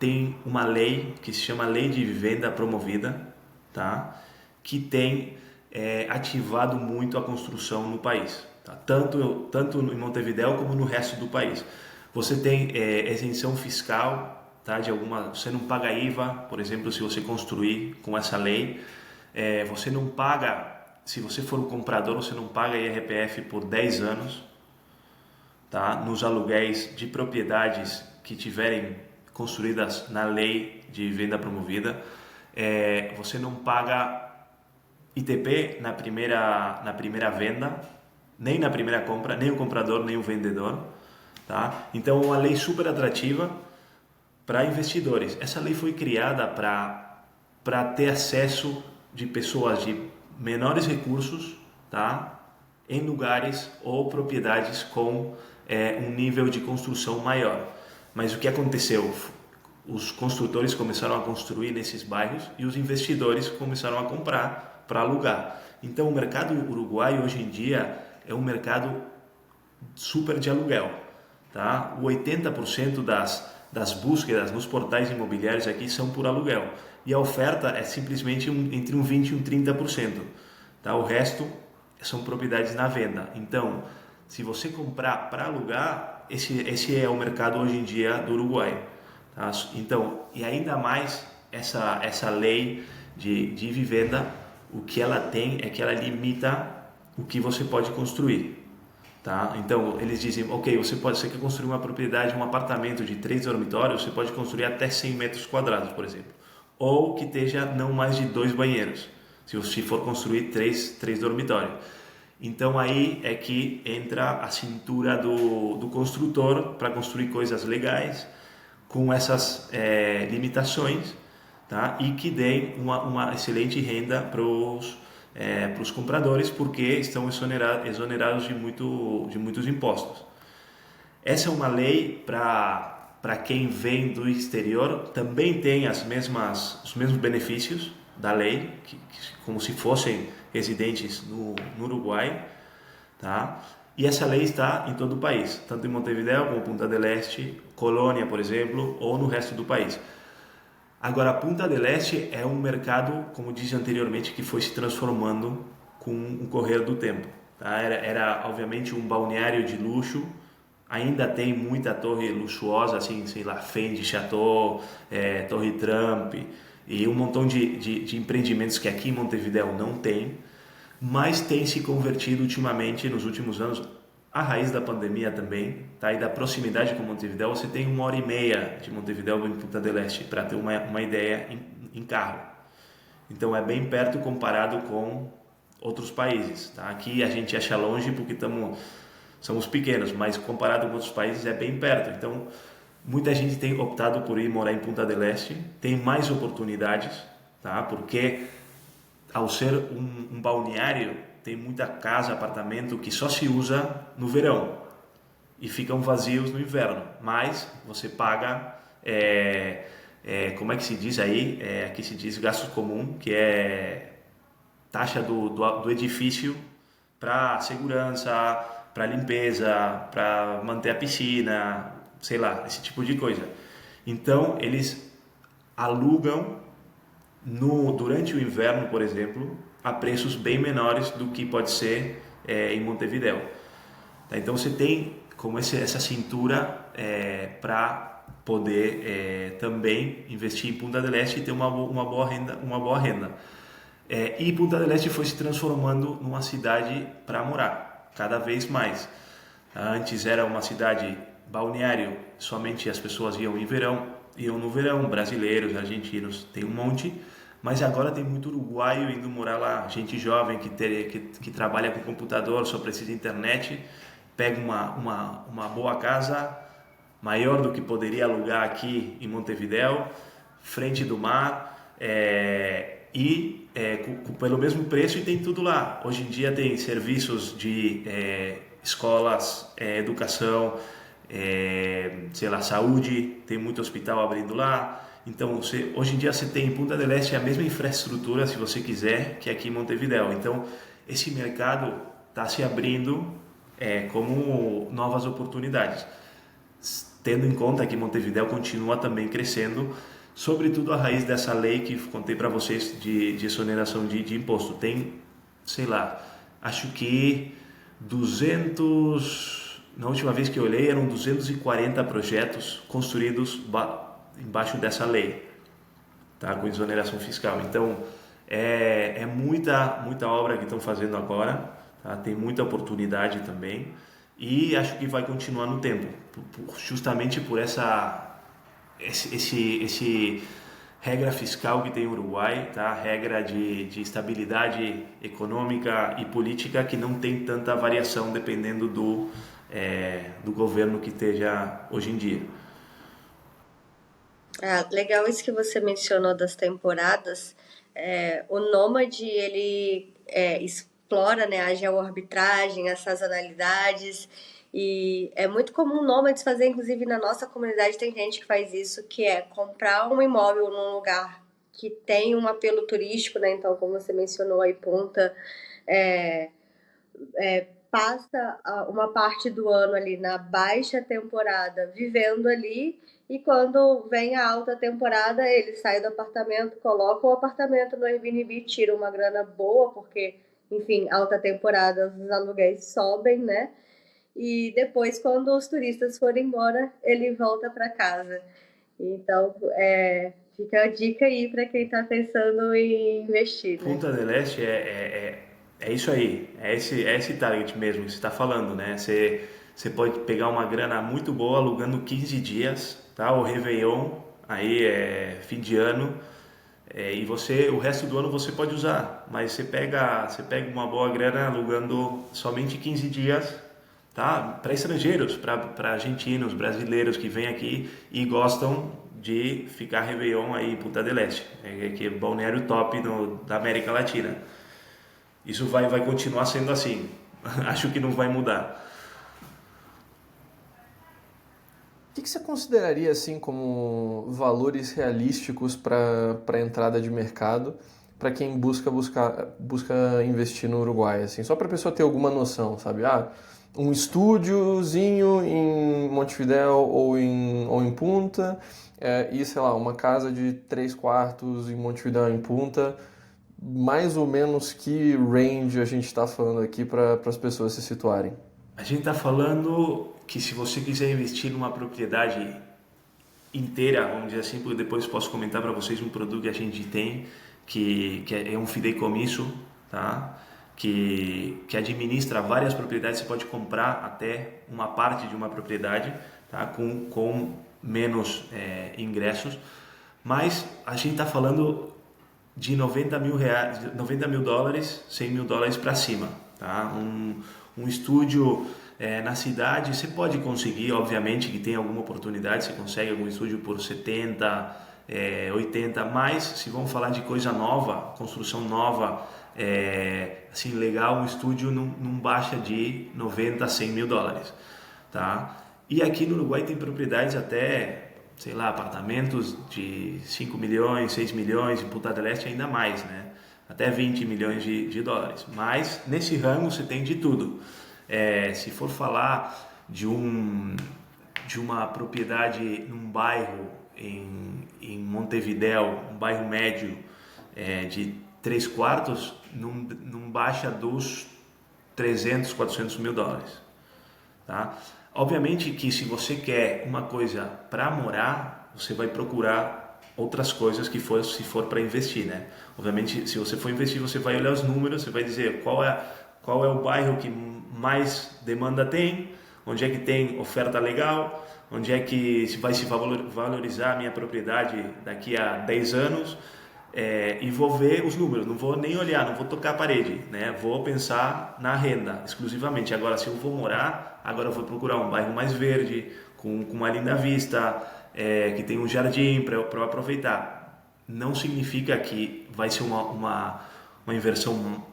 tem uma lei que se chama Lei de Venda Promovida, tá? Que tem ativado muito a construção no país, tá? Tanto em Montevidéu como no resto do país. Você tem isenção fiscal, tá? Você não paga IVA, por exemplo, se você construir com essa lei. Você não paga, se você for um comprador, você não paga IRPF por 10 anos, tá? Nos aluguéis de propriedades que tiverem construídas na lei de venda promovida. Você não paga ITP na primeira venda, nem na primeira compra, nem o comprador, nem o vendedor, tá? Então, uma lei super atrativa para investidores. Essa lei foi criada para ter acesso de pessoas de menores recursos, tá? Em lugares ou propriedades com um nível de construção maior. Mas o que aconteceu? Os construtores começaram a construir nesses bairros e os investidores começaram a comprar para alugar. Então, o mercado uruguaio hoje em dia é um mercado super de aluguel, tá? O 80% das búsquedas nos portais imobiliários aqui são por aluguel e a oferta é simplesmente entre um 20% e um 30%, tá? O resto são propriedades na venda. Então, se você comprar para alugar, esse é o mercado hoje em dia do Uruguai, tá? Então, e ainda mais essa lei de vivenda, o que ela tem é que ela limita o que você pode construir, tá? Então, eles dizem, ok, você quer construir uma propriedade, um apartamento de 3 dormitórios, você pode construir até 100 metros quadrados, por exemplo, ou que esteja não mais de 2 banheiros, se você for construir 3 dormitórios. Então aí é que entra a cintura do construtor para construir coisas legais com essas limitações, tá? E que deem uma excelente renda para os compradores, porque estão exonerados de muitos impostos. Essa é uma lei para quem vem do exterior, também tem os mesmos benefícios da lei, como se fossem residentes no Uruguai, tá? E essa lei está em todo o país, tanto em Montevidéu como Punta del Este, Colônia, por exemplo, ou no resto do país. Agora, Punta del Este é um mercado, como disse anteriormente, que foi se transformando com o correr do tempo, tá? Era obviamente um balneário de luxo, ainda tem muita torre luxuosa, assim, sei lá, Fendi, Chateau, Torre Trump, e um montão de empreendimentos que aqui em Montevidéu não tem, mas tem se convertido ultimamente, nos últimos anos, a raiz da pandemia também, tá? E da proximidade com Montevidéu. Você tem 1h30 de Montevidéu em Punta del Este, para ter uma ideia, em carro. Então é bem perto comparado com outros países, tá? Aqui a gente acha longe porque somos pequenos, mas comparado com outros países é bem perto. Então, muita gente tem optado por ir morar em Punta del Este, tem mais oportunidades, tá? Porque ao ser um balneário, tem muita casa, apartamento que só se usa no verão e ficam vazios no inverno, mas você paga, como é que se diz aí? Aqui se diz gasto comum, que é taxa do edifício para segurança, para limpeza, para manter a piscina, sei lá, esse tipo de coisa. Então, eles alugam durante o inverno, por exemplo, a preços bem menores do que pode ser em Montevidéu. Tá? Então, você tem como essa cintura para poder também investir em Punta del Este e ter uma boa renda. E Punta del Este foi se transformando numa cidade para morar, cada vez mais. Antes era uma cidade balneário, somente as pessoas iam no verão, brasileiros, argentinos, tem um monte, mas agora tem muito uruguaio indo morar lá, gente jovem que trabalha com computador, só precisa de internet, pega uma boa casa, maior do que poderia alugar aqui em Montevidéu, frente do mar, pelo mesmo preço, e tem tudo lá. Hoje em dia tem serviços de escolas, educação, sei lá, saúde, tem muito hospital abrindo lá. Então, hoje em dia você tem em Punta del Este a mesma infraestrutura, se você quiser, que aqui em Montevidéu. Então, esse mercado está se abrindo como novas oportunidades. tendo em conta que Montevideo continua também crescendo, sobretudo a raiz dessa lei que contei para vocês de exoneração de imposto. Tem, sei lá, acho que 200, na última vez que eu olhei, eram 240 projetos construídos embaixo dessa lei, tá? Com exoneração fiscal. Então, é muita obra que estão fazendo agora, tá? Tem muita oportunidade também e acho que vai continuar no tempo, justamente por esse regra fiscal que tem o Uruguai, tá? Regra de estabilidade econômica e política que não tem tanta variação dependendo do governo que esteja hoje em dia. Ah, legal isso que você mencionou das temporadas. O Nômade, ele explora, né, a geoarbitragem, as sazonalidades, e é muito comum nômades fazer, inclusive na nossa comunidade tem gente que faz isso, que é comprar um imóvel num lugar que tem um apelo turístico, né? Então, como você mencionou aí, Punta, é, passa uma parte do ano ali na baixa temporada vivendo ali, e quando vem a alta temporada ele sai do apartamento, coloca o apartamento no Airbnb, tira uma grana boa, porque, enfim, alta temporada os aluguéis sobem, né? E depois, quando os turistas forem embora, ele volta para casa. Então, fica a dica aí para quem está pensando em investir, né? Punta del Este é isso aí, é esse target mesmo que você está falando, né? Você pode pegar uma grana muito boa alugando 15 dias, tá? O Réveillon, aí é fim de ano, e o resto do ano você pode usar, mas você pega uma boa grana alugando somente 15 dias, tá? Para estrangeiros, para argentinos, brasileiros que vêm aqui e gostam de ficar Réveillon aí em Punta del Este, que é balneário top da América Latina. Isso vai continuar sendo assim. Acho que não vai mudar. O que você consideraria assim como valores realísticos para a entrada de mercado para quem busca investir no Uruguai, assim, só para a pessoa ter alguma noção, sabe? Um estúdiozinho em Montevidéu ou em Punta, e sei lá, uma casa de 3 quartos em Montevidéu em Punta, mais ou menos que range a gente está falando aqui para as pessoas se situarem? A gente está falando que se você quiser investir numa propriedade inteira, vamos dizer assim, porque depois posso comentar para vocês um produto que a gente tem, que é um fideicomisso, tá? Que administra várias propriedades. Você pode comprar até uma parte de uma propriedade, tá? Com menos ingressos, mas a gente está falando de 90 mil reais, 90 mil dólares, 100 mil dólares para cima, tá? Um estúdio na cidade você pode conseguir, obviamente que tem alguma oportunidade, você consegue algum estúdio por 70, 80, mas se vamos falar de coisa nova, construção nova, assim, legal, um estúdio não baixa de 90, 100 mil dólares, tá? E aqui no Uruguai tem propriedades até, sei lá, apartamentos de 5 milhões, 6 milhões, em Punta del Este ainda mais, né? Até 20 milhões de dólares. Mas nesse ramo você tem de tudo. Se for falar de uma propriedade num bairro em Montevidéu, um bairro médio de 3 quartos, não baixa dos 300, 400 mil dólares. Tá? Obviamente que se você quer uma coisa para morar, você vai procurar outras coisas se for para investir, né? Obviamente, se você for investir, você vai olhar os números, você vai dizer qual é o bairro que mais demanda tem, onde é que tem oferta legal, onde é que vai se valorizar a minha propriedade daqui a 10 anos, e vou ver os números, não vou nem olhar, não vou tocar a parede, né? Vou pensar na renda exclusivamente. Agora, se eu vou morar, agora eu vou procurar um bairro mais verde, com uma linda vista, que tem um jardim para eu aproveitar. Não significa que vai ser uma inversão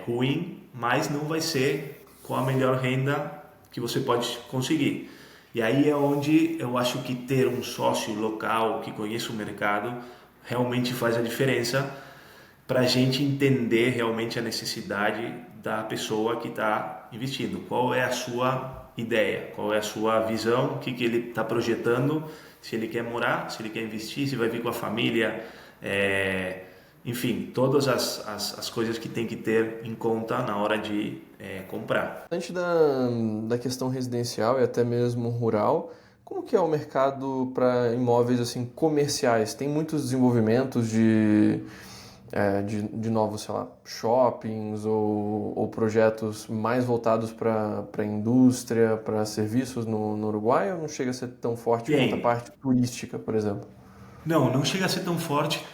ruim, mas não vai ser com a melhor renda que você pode conseguir. E aí é onde eu acho que ter um sócio local que conheça o mercado realmente faz a diferença para a gente entender realmente a necessidade da pessoa que está investindo. Qual é a sua ideia, qual é a sua visão, o que ele está projetando, se ele quer morar, se ele quer investir, se vai vir com a família, enfim, todas as coisas que tem que ter em conta na hora de comprar. Antes da questão residencial e até mesmo rural, como que é o mercado para imóveis assim, comerciais? Tem muitos desenvolvimentos de novos, sei lá, shoppings ou projetos mais voltados para a indústria, para serviços no Uruguai, ou não chega a ser tão forte quanto a parte turística, por exemplo? Não chega a ser tão forte,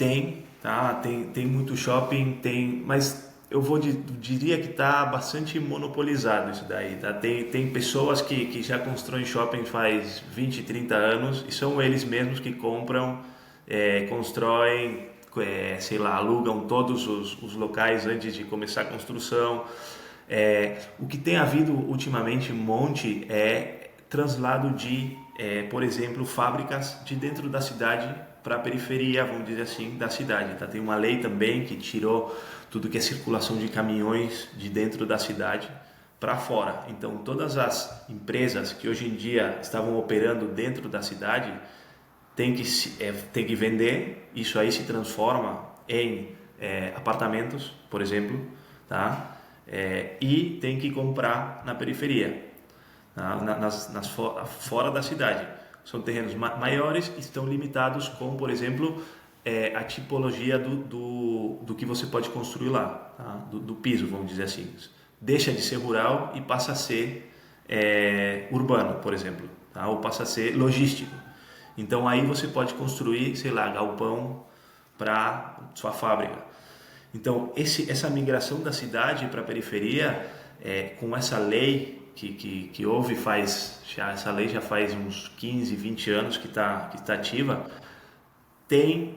tá? Tem muito shopping, mas eu diria que está bastante monopolizado isso daí, tá? Tem pessoas que já constroem shopping faz 20, 30 anos e são eles mesmos que compram, constroem, sei lá, alugam todos os locais antes de começar a construção. O que tem havido ultimamente um monte é translado de, por exemplo, fábricas de dentro da cidade para a periferia, vamos dizer assim, da cidade. Tá? Tem uma lei também que tirou tudo que é circulação de caminhões de dentro da cidade para fora. Então, todas as empresas que hoje em dia estavam operando dentro da cidade tem que vender, isso aí se transforma em apartamentos, por exemplo, tá? E tem que comprar na periferia, tá? Fora da cidade. São terrenos maiores e estão limitados com, por exemplo, a tipologia do que você pode construir lá, tá? do piso, vamos dizer assim. Deixa de ser rural e passa a ser urbano, por exemplo, tá? Ou passa a ser logístico. Então aí você pode construir, sei lá, galpão para sua fábrica. Então essa migração da cidade para a periferia, com essa lei que houve essa lei já faz uns 15, 20 anos que está ativa, tem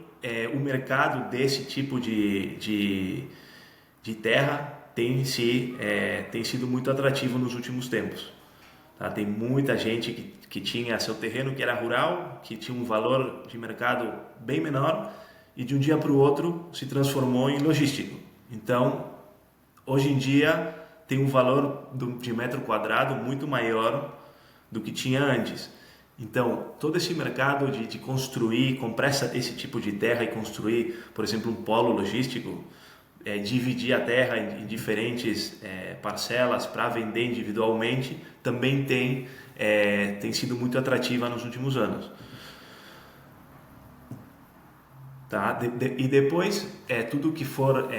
o mercado desse tipo de terra tem sido muito atrativo nos últimos tempos. Tá? Tem muita gente que tinha seu terreno que era rural, que tinha um valor de mercado bem menor e de um dia para o outro se transformou em logístico. Então, hoje em dia tem um valor de metro quadrado muito maior do que tinha antes. Então, todo esse mercado de construir, comprar esse tipo de terra e construir, por exemplo, um polo logístico, dividir a terra em diferentes parcelas para vender individualmente, também tem sido muito atrativa nos últimos anos. Tá? E depois, tudo que for,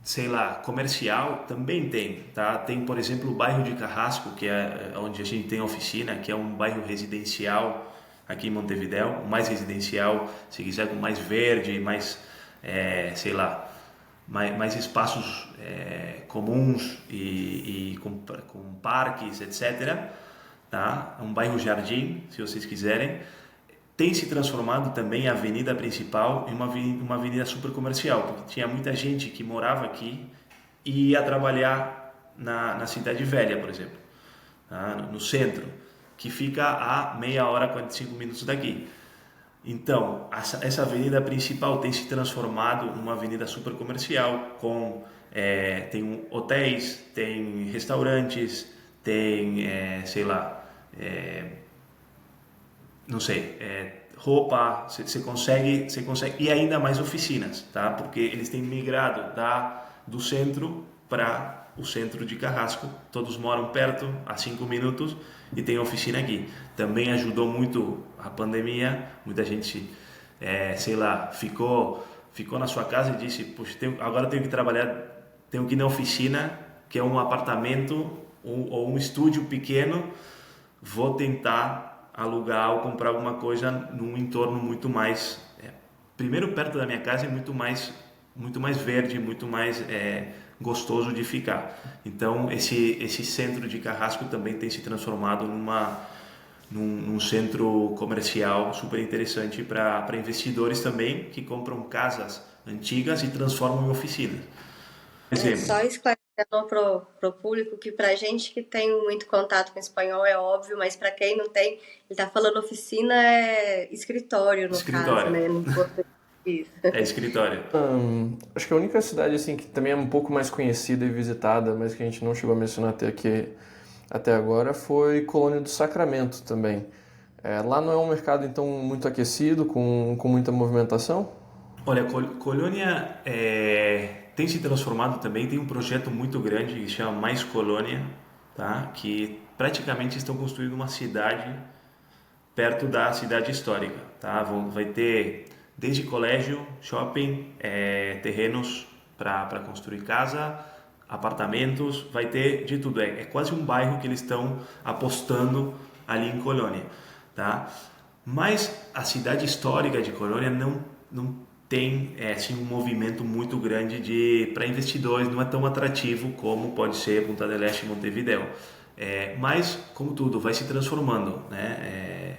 sei lá, comercial, também tem. Tá? Tem, por exemplo, o bairro de Carrasco, que é onde a gente tem oficina, que é um bairro residencial aqui em Montevidéu, mais residencial, se quiser, com mais verde, mais... sei lá, mais espaços comuns e com parques, etc. Tá? Um bairro jardim, se vocês quiserem. Tem se transformado também a avenida principal em uma avenida super comercial, porque tinha muita gente que morava aqui e ia trabalhar na Cidade Velha, por exemplo, tá? No centro, que fica a meia hora, 45 minutos daqui. Então, essa avenida principal tem se transformado em uma avenida super comercial, tem hotéis, tem restaurantes, tem, sei lá, não sei, roupa, você consegue, e ainda mais oficinas, tá? Porque eles têm migrado do centro para o centro de Carrasco, todos moram perto, a 5 minutos, e tem oficina aqui. Também ajudou muito a pandemia, muita gente, sei lá, ficou na sua casa e disse, puxa, agora tenho que trabalhar, tenho que ir na oficina, que é um apartamento ou um estúdio pequeno, vou tentar alugar ou comprar alguma coisa num entorno muito mais... primeiro, perto da minha casa é muito mais verde, muito mais gostoso de ficar. Então, esse centro de Carrasco também tem se transformado num centro comercial super interessante para investidores também que compram casas antigas e transformam em oficinas. Exemplo. Só esclarecendo pro público que pra gente que tem muito contato com espanhol é óbvio, mas para quem não tem, ele tá falando oficina é escritório no caso, né? Isso. É escritório. Acho que a única cidade assim que também é um pouco mais conhecida e visitada, mas que a gente não chegou a mencionar até aqui até agora foi Colônia do Sacramento também. Lá não é um mercado então muito aquecido, com muita movimentação? Olha, Colônia tem se transformado também, tem um projeto muito grande que se chama Mais Colônia, tá? Que praticamente estão construindo uma cidade perto da cidade histórica, tá? Vai ter desde colégio, shopping, terrenos para construir casa, apartamentos, vai ter de tudo. É quase um bairro que eles estão apostando ali em Colônia, tá? Mas a cidade histórica de Colônia não tem assim, um movimento muito grande para investidores, não é tão atrativo como pode ser Punta del Este e Montevideo. Mas, como tudo, vai se transformando, né?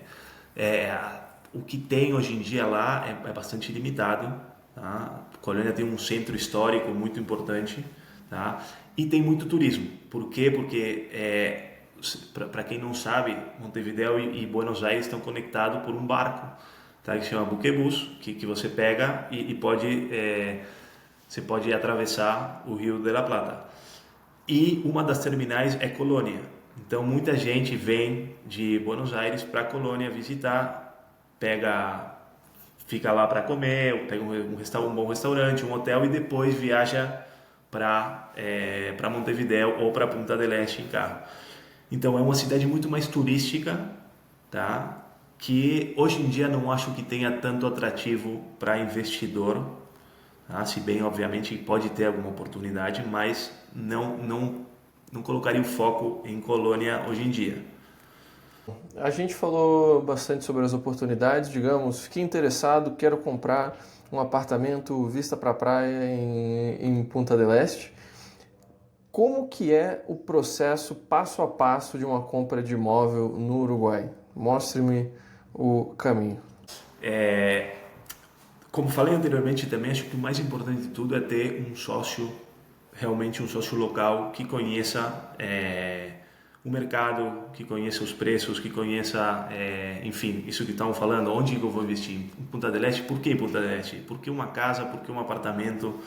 O que tem hoje em dia lá é bastante limitado, tá? Colônia tem um centro histórico muito importante, tá? E tem muito turismo. Por quê? Porque para quem não sabe, Montevideo e Buenos Aires estão conectados por um barco, tá? Que se chama Buquebus, que você pega e você pode atravessar o Rio de la Plata. E uma das terminais é Colônia. Então muita gente vem de Buenos Aires para Colônia visitar, fica lá para comer, pega um bom restaurante, um hotel e depois viaja para Montevideo ou para Punta del Este em carro. Então é uma cidade muito mais turística, tá? Que hoje em dia não acho que tenha tanto atrativo para investidor, tá? Se bem obviamente pode ter alguma oportunidade, mas não colocaria o foco em Colônia hoje em dia. A gente falou bastante sobre as oportunidades, digamos, fiquei interessado, quero comprar um apartamento vista para a praia em Punta del Este. Como que é o processo passo a passo de uma compra de imóvel no Uruguai? Mostre-me o caminho. Como falei anteriormente também, acho que o mais importante de tudo é ter um sócio, realmente um sócio local que conheça o mercado, que conheça os preços, que conheça, enfim, isso que estamos falando, onde eu vou investir? Em Punta del Este? Por que Punta del Este? Por que uma casa? Por que um apartamento?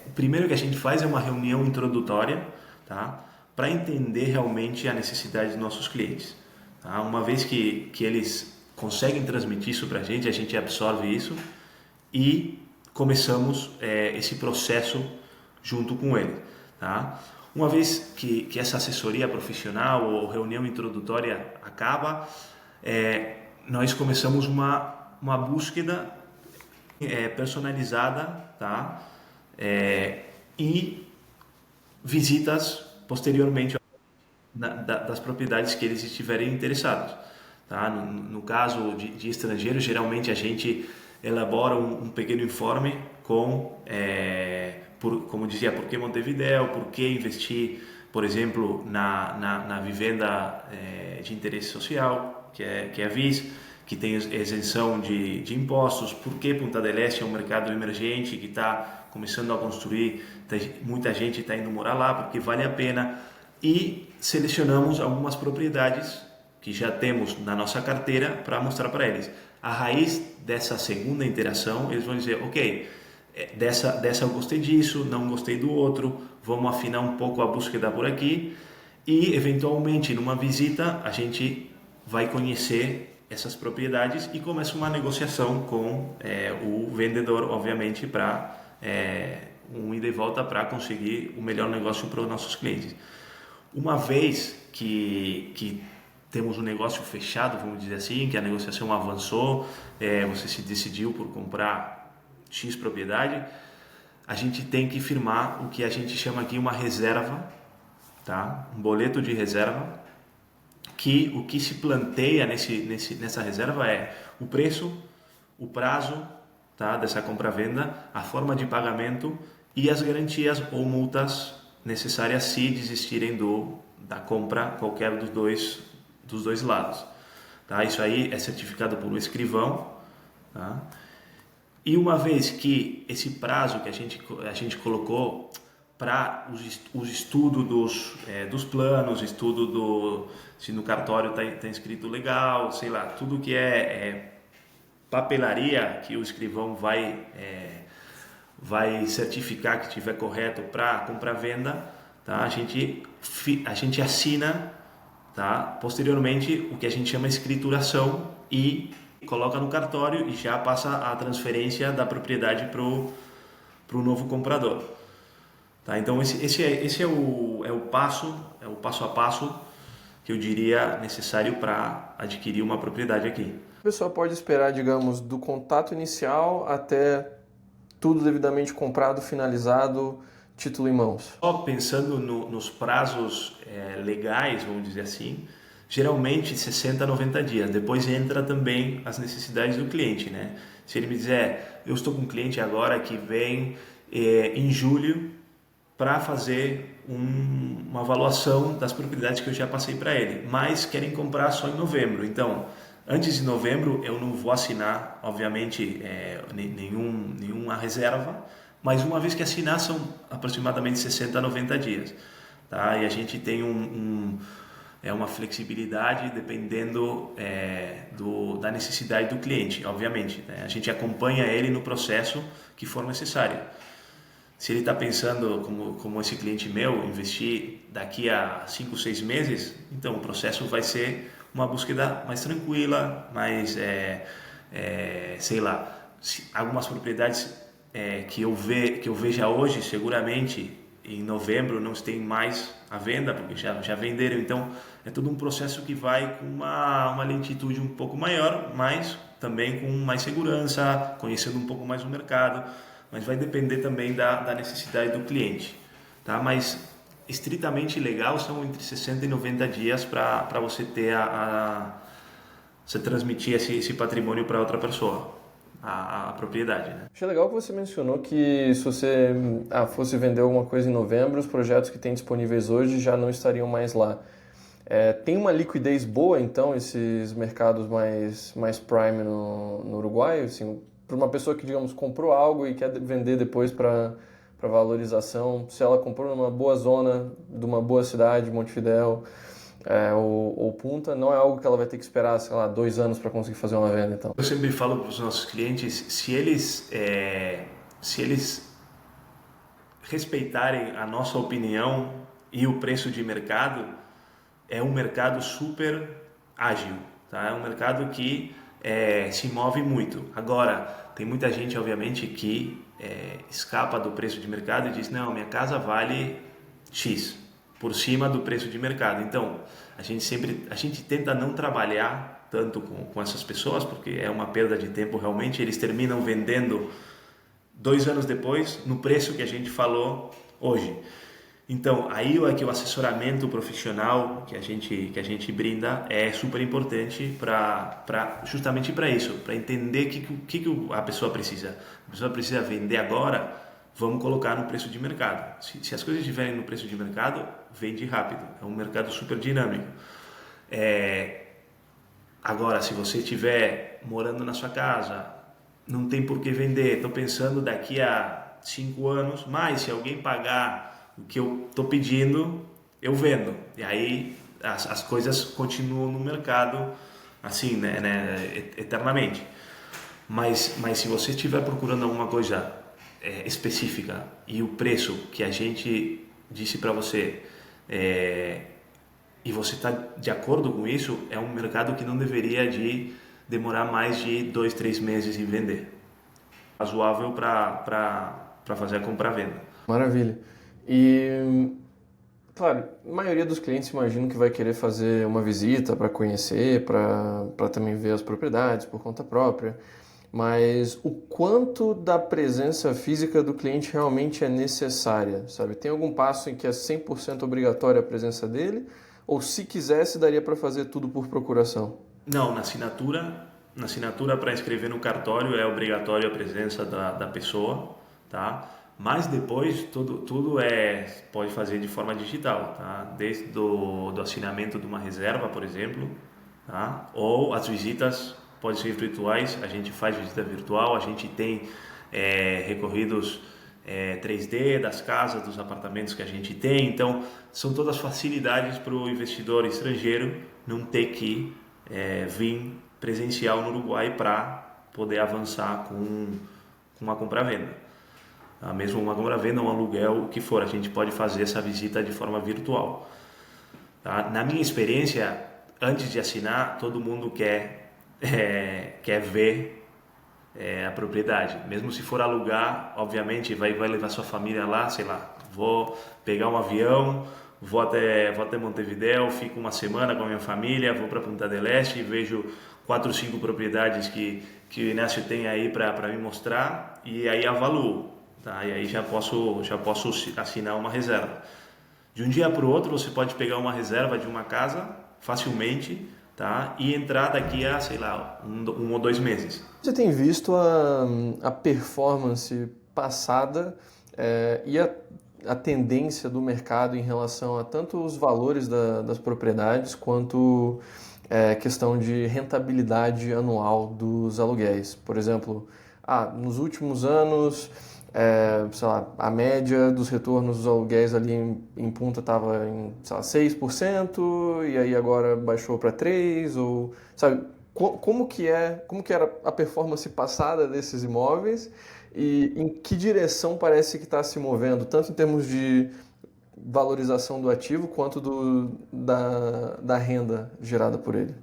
O primeiro que a gente faz é uma reunião introdutória, tá? Para entender realmente a necessidade dos nossos clientes. Tá? Uma vez que eles conseguem transmitir isso para a gente absorve isso e começamos esse processo junto com ele. Tá? Uma vez que essa assessoria profissional ou reunião introdutória acaba, nós começamos uma búsqueda personalizada, tá? E visitas posteriormente das propriedades que eles estiverem interessados. Tá? No caso de estrangeiros, geralmente a gente elabora um pequeno informe com, como dizia, por que Montevideo, por que investir, por exemplo, na vivenda de interesse social, que é a VIS, que tem isenção de impostos, por que Punta del Este é um mercado emergente que está começando a construir, muita gente está indo morar lá, porque vale a pena, e selecionamos algumas propriedades que já temos na nossa carteira para mostrar para eles. A raiz dessa segunda interação, eles vão dizer, ok, dessa eu gostei disso, não gostei do outro, vamos afinar um pouco a búsqueda por aqui e, eventualmente, numa visita, a gente vai conhecer essas propriedades e começa uma negociação com o vendedor, obviamente, para um ida e volta para conseguir o melhor negócio para os nossos clientes. Uma vez que temos um negócio fechado, vamos dizer assim, que a negociação avançou, você se decidiu por comprar X propriedade, a gente tem que firmar o que a gente chama aqui uma reserva, tá? Um boleto de reserva, que o que se planteia nessa reserva é o preço, o prazo, tá? Dessa compra-venda, a forma de pagamento e as garantias ou multas necessárias se desistirem da compra qualquer dos dois lados. Tá? Isso aí é certificado por um escrivão. Tá? E uma vez que esse prazo que a gente colocou para os estudos dos planos, estudo se no cartório está escrito legal, sei lá, tudo que é papelaria que o escrivão vai certificar que estiver correto para compra-venda, tá? A gente a gente assina, tá? Posteriormente o que a gente chama de escrituração e coloca no cartório e já passa a transferência da propriedade para o novo comprador. Tá? Então esse é o passo a passo que eu diria necessário para adquirir uma propriedade aqui. A pessoa pode esperar, digamos, do contato inicial até tudo devidamente comprado, finalizado, título em mãos. Só pensando nos prazos legais, vamos dizer assim, geralmente 60 a 90 dias. Depois entra também as necessidades do cliente, né? Se ele me dizer, eu estou com um cliente agora que vem em julho para fazer uma avaliação das propriedades que eu já passei para ele, mas querem comprar só em novembro. Então, antes de novembro eu não vou assinar, obviamente, nenhuma reserva, mas uma vez que assinar são aproximadamente 60 a 90 dias. Tá? E a gente tem uma flexibilidade dependendo da necessidade do cliente, obviamente. Né? A gente acompanha ele no processo que for necessário. Se ele está pensando, como esse cliente meu, investir daqui a 5, 6 meses, então o processo vai ser uma búsqueda mais tranquila, mais, sei lá, algumas propriedades que eu veja hoje, seguramente em novembro não tem mais à venda, porque já venderam. Então é todo um processo que vai com uma lentitude um pouco maior, mas também com mais segurança, conhecendo um pouco mais o mercado. Mas vai depender também da necessidade do cliente, tá? Mas estritamente legal são entre 60 e 90 dias para você ter você transmitir esse patrimônio para outra pessoa, a propriedade, né? Achei legal que você mencionou que se você fosse vender alguma coisa em novembro, os projetos que tem disponíveis hoje já não estariam mais lá. Tem uma liquidez boa, então, esses mercados mais prime no Uruguai? Assim, para uma pessoa que, digamos, comprou algo e quer vender depois para valorização, se ela comprou numa boa zona, de uma boa cidade, Montevidéu ou Punta, não é algo que ela vai ter que esperar, sei lá, 2 anos para conseguir fazer uma venda, então. Eu sempre falo para os nossos clientes, se eles respeitarem a nossa opinião e o preço de mercado, é um mercado super ágil, tá? É um mercado que se move muito. Agora, tem muita gente, obviamente, que escapa do preço de mercado e diz, não, minha casa vale X, por cima do preço de mercado. Então, a gente tenta não trabalhar tanto com essas pessoas, porque é uma perda de tempo realmente. Eles terminam vendendo 2 anos depois no preço que a gente falou hoje. Então, aí é que o assessoramento profissional que a gente brinda é super importante justamente para isso, para entender o que a pessoa precisa. A pessoa precisa vender agora, vamos colocar no preço de mercado. Se as coisas estiverem no preço de mercado, vende rápido. É um mercado super dinâmico. Agora, se você estiver morando na sua casa, não tem por que vender. Estou pensando daqui a 5 anos, mas se alguém pagar o que eu estou pedindo, eu vendo. E aí as coisas continuam no mercado assim, né, eternamente. Mas se você estiver procurando alguma coisa específica e o preço que a gente disse para você e você está de acordo com isso, é um mercado que não deveria demorar mais de 2, 3 meses em vender. Razoável para fazer a compra-venda. Maravilha. E, claro, a maioria dos clientes imagino que vai querer fazer uma visita para conhecer, para também ver as propriedades por conta própria, mas o quanto da presença física do cliente realmente é necessária, sabe? Tem algum passo em que é 100% obrigatória a presença dele? Ou se quisesse, daria para fazer tudo por procuração? Não, na assinatura para inscrever no cartório é obrigatório a presença da pessoa, tá? Mas depois tudo pode fazer de forma digital, tá? Desde do assinamento de uma reserva, por exemplo, tá? Ou as visitas podem ser virtuais, a gente faz visita virtual, a gente tem recorridos 3D das casas, dos apartamentos que a gente tem. Então são todas facilidades para o investidor estrangeiro não ter que vir presencial no Uruguai para poder avançar com uma compra-venda. Mesmo uma compra-venda, um aluguel, o que for, a gente pode fazer essa visita de forma virtual. Tá? Na minha experiência, antes de assinar, todo mundo quer ver a propriedade. Mesmo se for alugar, obviamente vai levar sua família lá, sei lá, vou pegar um avião, vou até Montevidéu, fico uma semana com a minha família, vou para Punta del Este e vejo 4 ou 5 propriedades que o Inácio tem aí para me mostrar, e aí avaluo, tá? E aí já posso assinar uma reserva. De um dia para o outro você pode pegar uma reserva de uma casa facilmente, tá? E entrar daqui a, sei lá, um ou 2 meses. Você tem visto a performance passada e a tendência do mercado em relação a tanto os valores das propriedades quanto questão de rentabilidade anual dos aluguéis? Por exemplo, nos últimos anos, sei lá, a média dos retornos dos aluguéis ali em Punta estava em, sei lá, 6%, e aí agora baixou para 3%, ou, sabe, como que era a performance passada desses imóveis e em que direção parece que está se movendo, tanto em termos de valorização do ativo quanto da renda gerada por ele?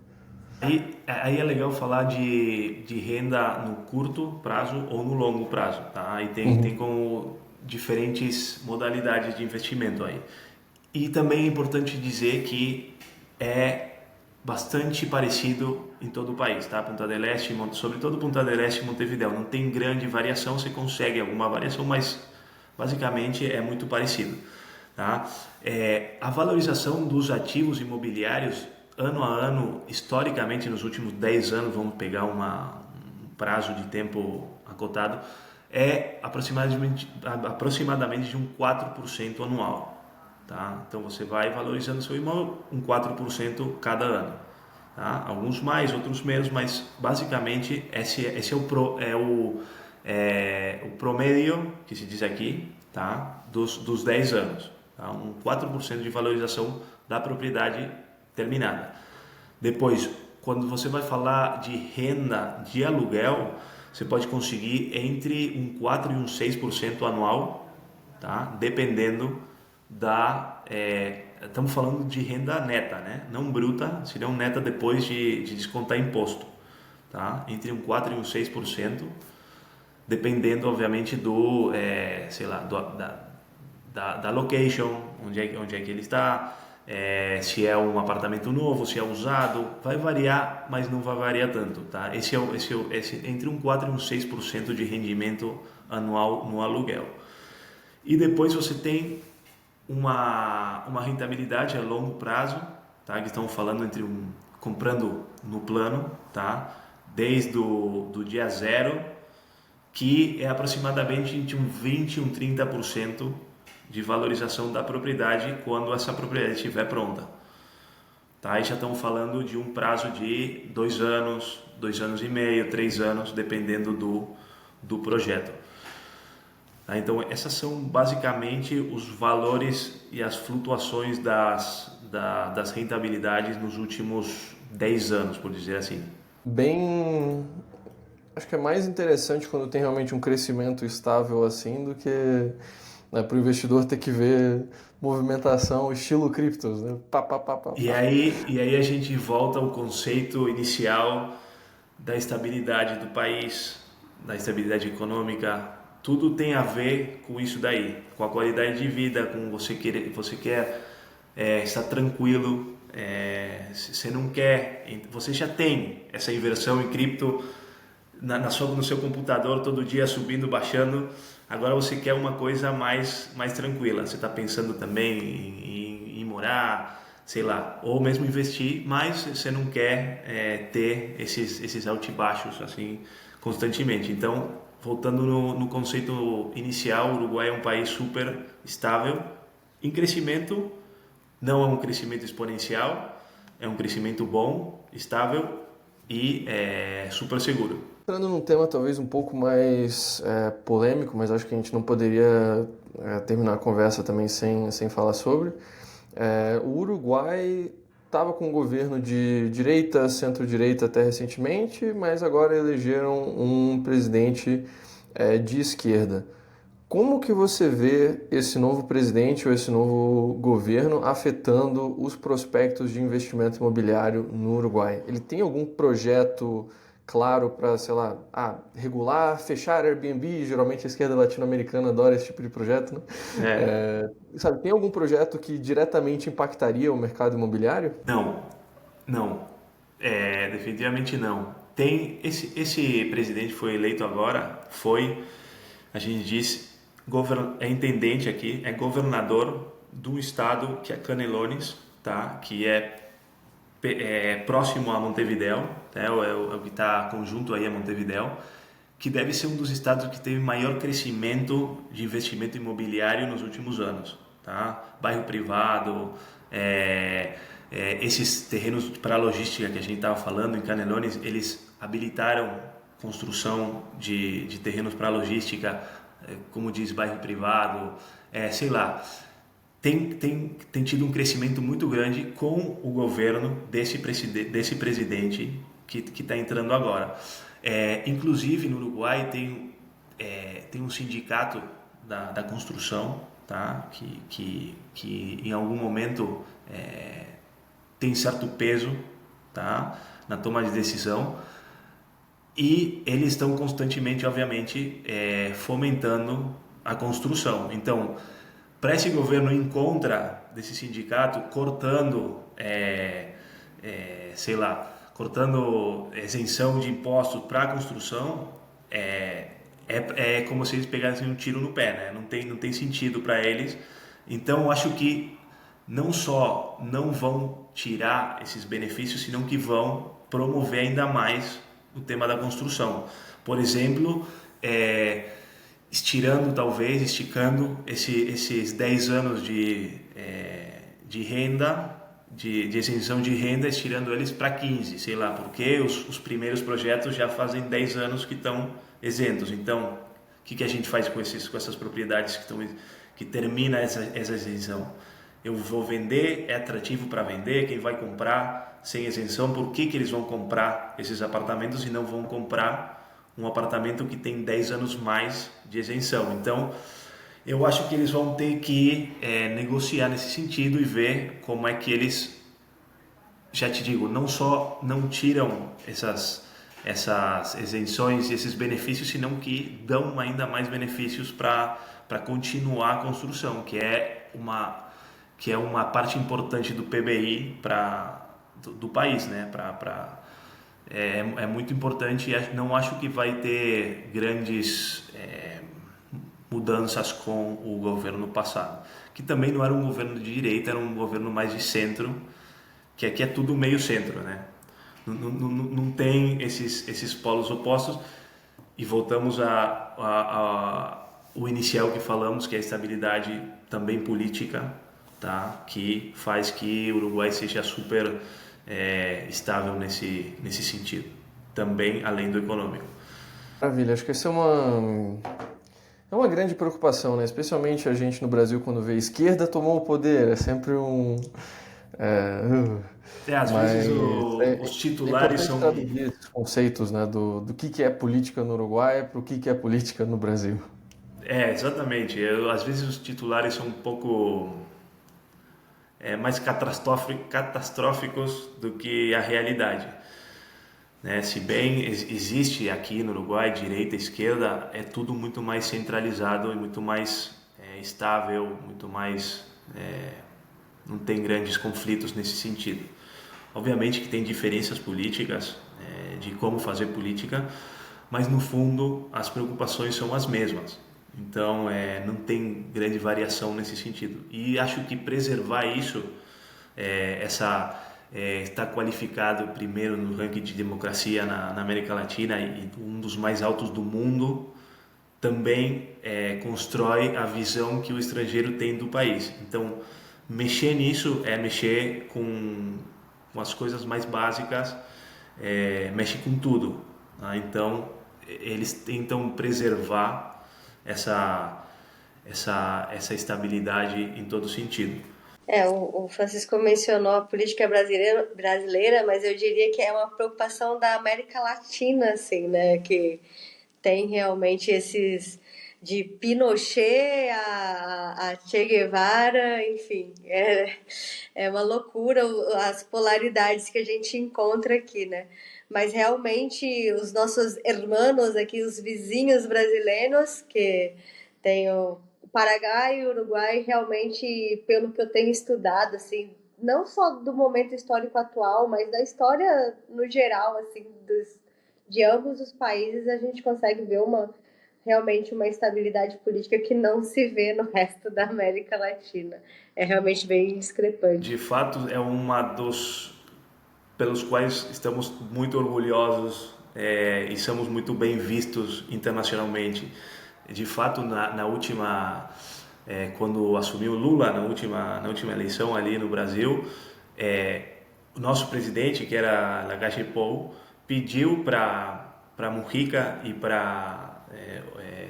Aí é legal falar de renda no curto prazo ou no longo prazo, tá? Aí tem como diferentes modalidades de investimento aí. E também é importante dizer que é bastante parecido em todo o país, tá? Punta del Este, sobretudo Punta del Este e Montevidéu, não tem grande variação, você consegue alguma variação, mas basicamente é muito parecido, tá? A valorização dos ativos imobiliários ano a ano, historicamente nos últimos 10 anos, vamos pegar um prazo de tempo acotado, é aproximadamente de um 4% anual. Tá? Então você vai valorizando seu imóvel um 4% cada ano. Tá? Alguns mais, outros menos, mas basicamente esse é o promédio, que se diz aqui, tá? dos 10 anos. Tá? Um 4% de valorização da propriedade terminada. Depois, quando você vai falar de renda de aluguel, você pode conseguir entre um 4% e um 6% anual, tá? Dependendo estamos falando de renda neta, né? Não bruta, seria neta depois de descontar imposto, tá? Entre um 4% e um 6%, dependendo obviamente sei lá, da location, onde é que ele está, se é um apartamento novo, se é usado, vai variar, mas não vai variar tanto, tá? Esse entre um 4% e um 6% de rendimento anual no aluguel. E depois você tem uma rentabilidade a longo prazo, tá? Que estamos falando comprando no plano, tá? Desde do dia zero, que é aproximadamente entre um 20% e um 30% de valorização da propriedade quando essa propriedade estiver pronta. Tá? E já estamos falando de um prazo de 2 anos, 2 anos e meio, 3 anos, dependendo do projeto. Tá? Então, essas são basicamente os valores e as flutuações das rentabilidades nos últimos 10 anos, por dizer assim. Acho que é mais interessante quando tem realmente um crescimento estável assim do que para o investidor ter que ver movimentação estilo criptos, né? E aí a gente volta ao conceito inicial da estabilidade do país, da estabilidade econômica. Tudo tem a ver com isso daí, com a qualidade de vida, com você quer estar tranquilo, você não quer, você já tem essa inversão em cripto no seu computador todo dia subindo, baixando. Agora você quer uma coisa mais tranquila. Você está pensando também em morar, sei lá, ou mesmo investir, mas você não quer ter esses altos e baixos assim constantemente. Então, voltando no conceito inicial, o Uruguai é um país super estável, em crescimento. Não é um crescimento exponencial, é um crescimento bom, estável e super seguro. Entrando num tema talvez um pouco mais polêmico, mas acho que a gente não poderia terminar a conversa também sem falar sobre. O Uruguai estava com um governo de direita, centro-direita até recentemente, mas agora elegeram um presidente de esquerda. Como que você vê esse novo presidente ou esse novo governo afetando os prospectos de investimento imobiliário no Uruguai? Ele tem algum projeto claro para, sei lá, regular, fechar Airbnb? Geralmente a esquerda latino-americana adora esse tipo de projeto, né? É, Sabe, tem algum projeto que diretamente impactaria o mercado imobiliário? não, não. Definitivamente não. Tem esse presidente foi eleito agora, a gente diz, é intendente aqui, é governador do estado que é Canelones, tá? Que é próximo a Montevidéu, né? É o que está conjunto aí a Montevidéu, que deve ser um dos estados que teve maior crescimento de investimento imobiliário nos últimos anos, tá? Bairro privado, esses terrenos para logística que a gente estava falando em Canelones, eles habilitaram construção de terrenos para logística, como diz, bairro privado, sei lá, tem tido um crescimento muito grande com o governo desse presidente que está entrando agora. Inclusive no Uruguai tem um sindicato da construção, tá? que em algum momento tem certo peso, tá? Na toma de decisão, e eles estão constantemente, obviamente, fomentando a construção. Então, para esse governo ir contra desse sindicato, sei lá, cortando isenção de impostos para a construção, é como se eles pegassem um tiro no pé, né? Não tem sentido para eles. Então, acho que não só não vão tirar esses benefícios, senão que vão promover ainda mais o tema da construção. Por exemplo, esticando esses 10 anos de renda, de isenção de renda, estirando eles para 15, sei lá, porque os primeiros projetos já fazem 10 anos que estão isentos. Então, o que a gente faz com essas propriedades que termina essa isenção? Eu vou vender, é atrativo para vender, quem vai comprar sem isenção, por que eles vão comprar esses apartamentos e não vão comprar um apartamento que tem 10 anos mais de isenção? Então, eu acho que eles vão ter que negociar nesse sentido e ver como é que eles, já te digo, não só não tiram essas isenções e esses benefícios, senão que dão ainda mais benefícios para continuar a construção, que é uma parte importante do PBI do país, né? É muito importante, e não acho que vai ter grandes mudanças com o governo passado, que também não era um governo de direita, era um governo mais de centro, que aqui é tudo meio centro, né? Não tem esses polos opostos, e voltamos o inicial que falamos, que é a estabilidade também política, tá? Que faz que o Uruguai seja super estável nesse sentido, também além do econômico. Maravilha, acho que essa é uma grande preocupação, né? Especialmente a gente no Brasil, quando vê a esquerda tomou o poder, é sempre um... Às vezes os titulares são... É importante traduzir esses conceitos, né? Do que é política no Uruguai para o que é política no Brasil. Exatamente. Às vezes os titulares são um pouco mais catastróficos do que a realidade, né? Se bem existe aqui no Uruguai direita e esquerda, é tudo muito mais centralizado e muito mais estável, muito mais não tem grandes conflitos nesse sentido. Obviamente que tem diferenças políticas de como fazer política, mas no fundo as preocupações são as mesmas. Então não tem grande variação nesse sentido. E acho que preservar isso, está qualificado primeiro no ranking de democracia na América Latina e um dos mais altos do mundo, também constrói a visão que o estrangeiro tem do país. Então, mexer nisso é mexer com as coisas mais básicas, mexe com tudo, tá? Então, eles tentam preservar essa estabilidade em todo sentido. O Francisco mencionou a política brasileira, mas eu diria que é uma preocupação da América Latina, assim, né? Que tem realmente de Pinochet a Che Guevara, enfim, é uma loucura as polaridades que a gente encontra aqui, né? Mas realmente os nossos hermanos aqui, os vizinhos brasileiros, que tem o Paraguai e o Uruguai, realmente, pelo que eu tenho estudado, assim, não só do momento histórico atual, mas da história no geral, assim, de ambos os países, a gente consegue ver realmente uma estabilidade política que não se vê no resto da América Latina. É realmente bem discrepante. De fato, é uma dos pelos quais estamos muito orgulhosos e somos muito bem vistos internacionalmente. De fato, na última quando assumiu Lula na última eleição ali no Brasil, o nosso presidente, que era Lagache Pou, pediu para Mujica e para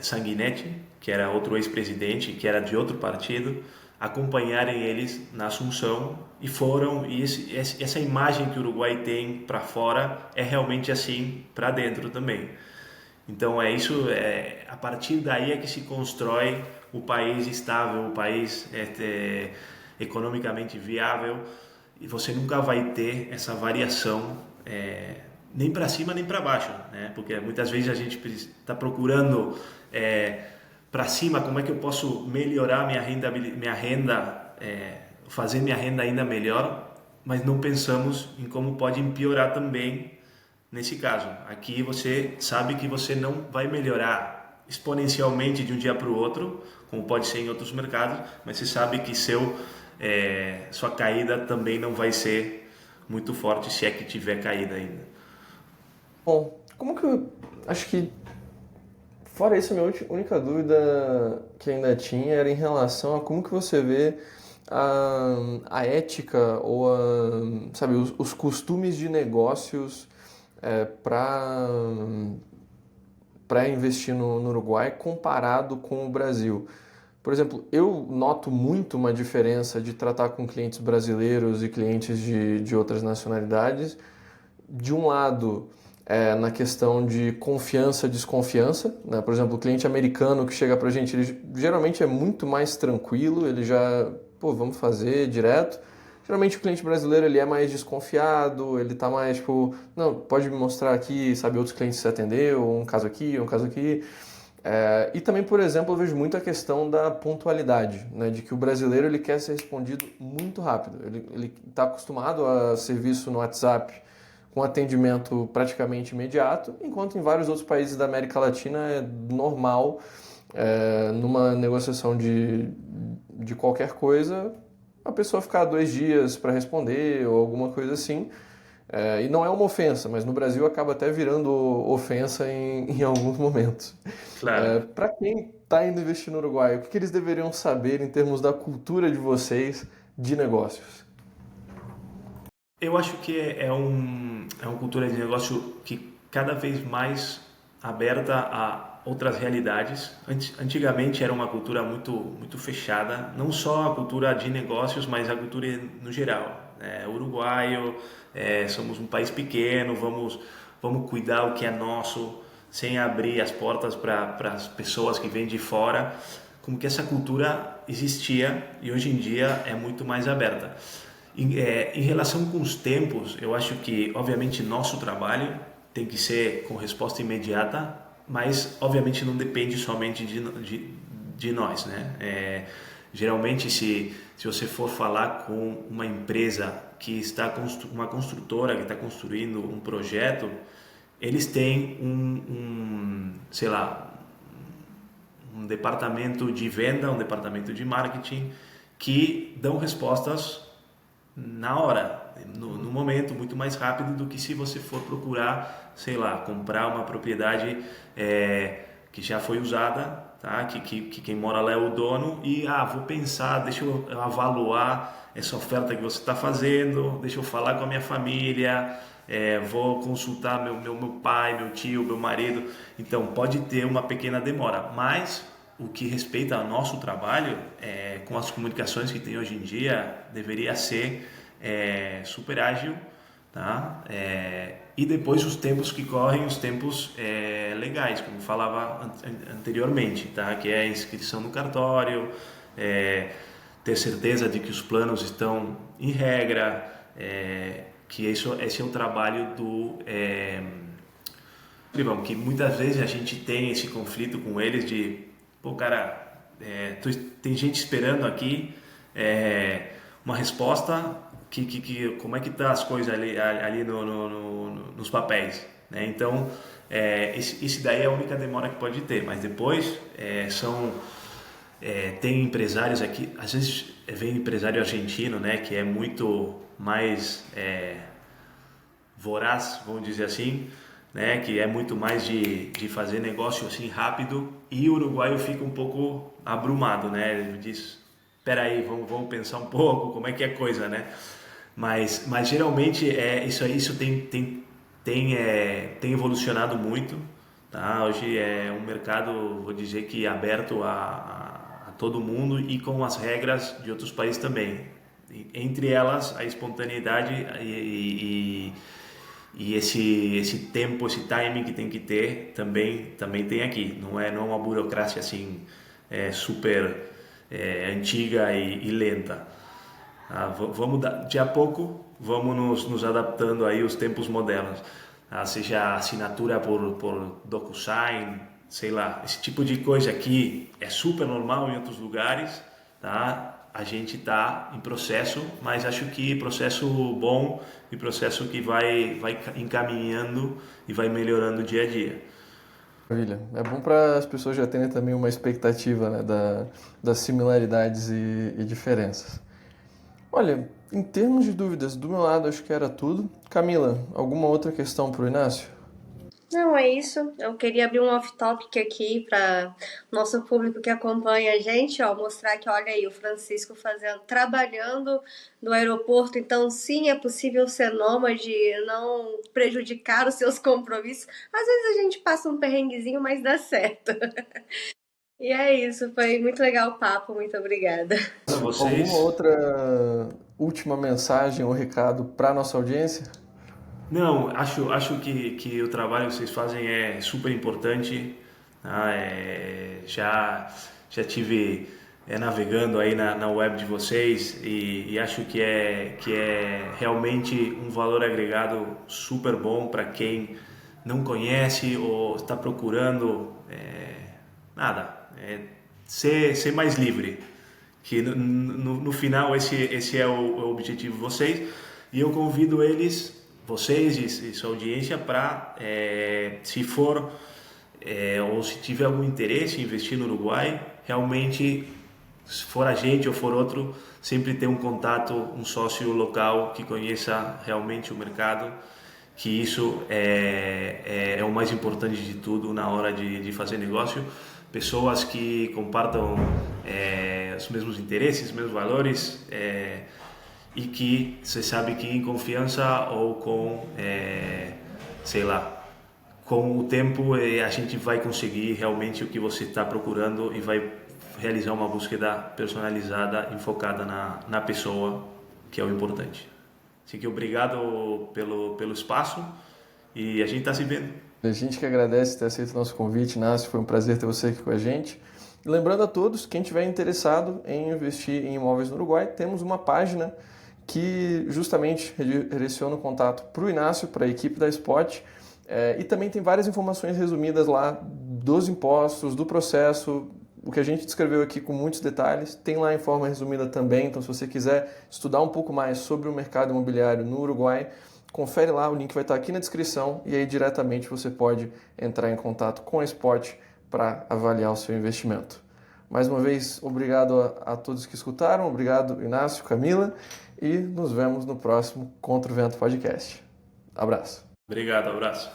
Sanguinetti, que era outro ex-presidente, que era de outro partido, acompanharem eles na Assunção, e foram, e essa imagem que o Uruguai tem para fora é realmente assim para dentro também. Então a partir daí é que se constrói o país estável, o país economicamente viável, e você nunca vai ter essa variação nem para cima nem para baixo, né? Porque muitas vezes a gente está procurando para cima, como é que eu posso melhorar minha renda, fazer minha renda ainda melhor, mas não pensamos em como pode piorar também nesse caso. Aqui você sabe que você não vai melhorar exponencialmente de um dia para o outro, como pode ser em outros mercados, mas você sabe que sua caída também não vai ser muito forte, se é que tiver caída ainda. Bom, como que eu acho que fora isso, a minha única dúvida que ainda tinha era em relação a como que você vê a ética ou sabe, os costumes de negócios para investir no Uruguai comparado com o Brasil. Por exemplo, eu noto muito uma diferença de tratar com clientes brasileiros e clientes de outras nacionalidades. De um lado, na questão de confiança e desconfiança, né? Por exemplo, o cliente americano que chega pra gente, ele geralmente é muito mais tranquilo, ele já, vamos fazer direto. Geralmente o cliente brasileiro ele é mais desconfiado, ele tá mais tipo, não, pode me mostrar aqui, sabe, outros clientes que você atendeu, um caso aqui, um caso aqui. E também, por exemplo, eu vejo muito a questão da pontualidade, né? De que o brasileiro ele quer ser respondido muito rápido. Ele está acostumado a serviço no WhatsApp com atendimento praticamente imediato, enquanto em vários outros países da América Latina é normal, numa negociação de qualquer coisa, a pessoa ficar 2 dias para responder ou alguma coisa assim. E não é uma ofensa, mas no Brasil acaba até virando ofensa em alguns momentos. Claro. Para quem está indo investir no Uruguai, o que eles deveriam saber em termos da cultura de vocês de negócios? Eu acho que é uma cultura de negócio que cada vez mais aberta a outras realidades. Antigamente era uma cultura muito, muito fechada, não só a cultura de negócios, mas a cultura no geral. Uruguaio, somos um país pequeno, vamos cuidar o que é nosso, sem abrir as portas para as pessoas que vêm de fora. Como que essa cultura existia e hoje em dia é muito mais aberta. Em relação com os tempos, eu acho que, obviamente, nosso trabalho tem que ser com resposta imediata, mas, obviamente, não depende somente de nós, né? Geralmente, se você for falar com uma empresa que está, uma construtora que está construindo um projeto, eles têm sei lá, um departamento de venda, um departamento de marketing que dão respostas na hora, no momento, muito mais rápido do que se você for procurar, sei lá, comprar uma propriedade que já foi usada, tá? Que quem mora lá é o dono e vou pensar, deixa eu avaliar essa oferta que você está fazendo, deixa eu falar com a minha família, vou consultar meu pai, meu tio, meu marido. Então pode ter uma pequena demora, mas o que respeita ao nosso trabalho, com as comunicações que tem hoje em dia, deveria ser super ágil, tá? e depois os tempos que correm, os tempos legais, como falava anteriormente, tá? Que é a inscrição no cartório, ter certeza de que os planos estão em regra, que esse é o trabalho do escrivão, que muitas vezes a gente tem esse conflito com eles de, pô, cara, tem gente esperando aqui uma resposta, como é que tá as coisas ali nos papéis, né? Então, esse daí é a única demora que pode ter, mas depois tem empresários aqui, às vezes vem empresário argentino, né, que é muito mais voraz, vamos dizer assim, né, que é muito mais de fazer negócio assim rápido, e o uruguaio fica um pouco abrumado, né? Ele diz, espera aí, vamos pensar um pouco como é que é a coisa, né? Mas geralmente isso tem evolucionado muito, tá? Hoje é um mercado, vou dizer que aberto a todo mundo e com as regras de outros países também. Entre elas a espontaneidade e esse tempo, esse timing que tem que ter também tem aqui. Não é uma burocracia assim super antiga e lenta. De a pouco vamos nos adaptando aí aos tempos modernos. Seja assinatura por DocuSign, sei lá, esse tipo de coisa aqui é super normal em outros lugares, tá? A gente está em processo, mas acho que processo bom e processo que vai encaminhando e vai melhorando dia a dia. Maravilha. É bom para as pessoas já terem também uma expectativa, né, das similaridades e diferenças. Olha, em termos de dúvidas, do meu lado acho que era tudo. Camila, alguma outra questão para o Inácio? Não, é isso. Eu queria abrir um off-topic aqui para nosso público que acompanha a gente, ó, mostrar que, olha aí, o Francisco trabalhando no aeroporto. Então, sim, é possível ser nômade, não prejudicar os seus compromissos. Às vezes a gente passa um perrenguezinho, mas dá certo. E é isso, foi muito legal o papo, muito obrigada. Para Alguma vocês. outra última mensagem ou recado para nossa audiência? Não, acho que o trabalho que vocês fazem é super importante. Tá? Já tive navegando aí na web de vocês e acho que é realmente um valor agregado super bom para quem não conhece ou está procurando ser mais livre. Que no final esse é o objetivo de vocês, e eu convido vocês e sua audiência para, se for ou se tiver algum interesse em investir no Uruguai, realmente, se for a gente ou for outro, sempre ter um contato, um sócio local que conheça realmente o mercado, que isso é o mais importante de tudo na hora de fazer negócio. Pessoas que compartam os mesmos interesses, os mesmos valores, e que você sabe que em confiança ou sei lá, com o tempo a gente vai conseguir realmente o que você está procurando e vai realizar uma búsqueda personalizada, enfocada na pessoa, que é o importante. Assim que obrigado pelo espaço e a gente está se vendo. A gente que agradece ter aceito o nosso convite, Inácio, foi um prazer ter você aqui com a gente. E lembrando a todos, quem tiver interessado em investir em imóveis no Uruguai, temos uma página que justamente direciona o contato para o Inácio, para a equipe da Spot, e também tem várias informações resumidas lá dos impostos, do processo, o que a gente descreveu aqui com muitos detalhes, tem lá em forma resumida também, então se você quiser estudar um pouco mais sobre o mercado imobiliário no Uruguai, confere lá, o link vai estar aqui na descrição e aí diretamente você pode entrar em contato com a Spot para avaliar o seu investimento. Mais uma vez, obrigado a todos que escutaram, obrigado Inácio, Camila, e nos vemos no próximo Contra o Vento Podcast. Abraço. Obrigado, abraço.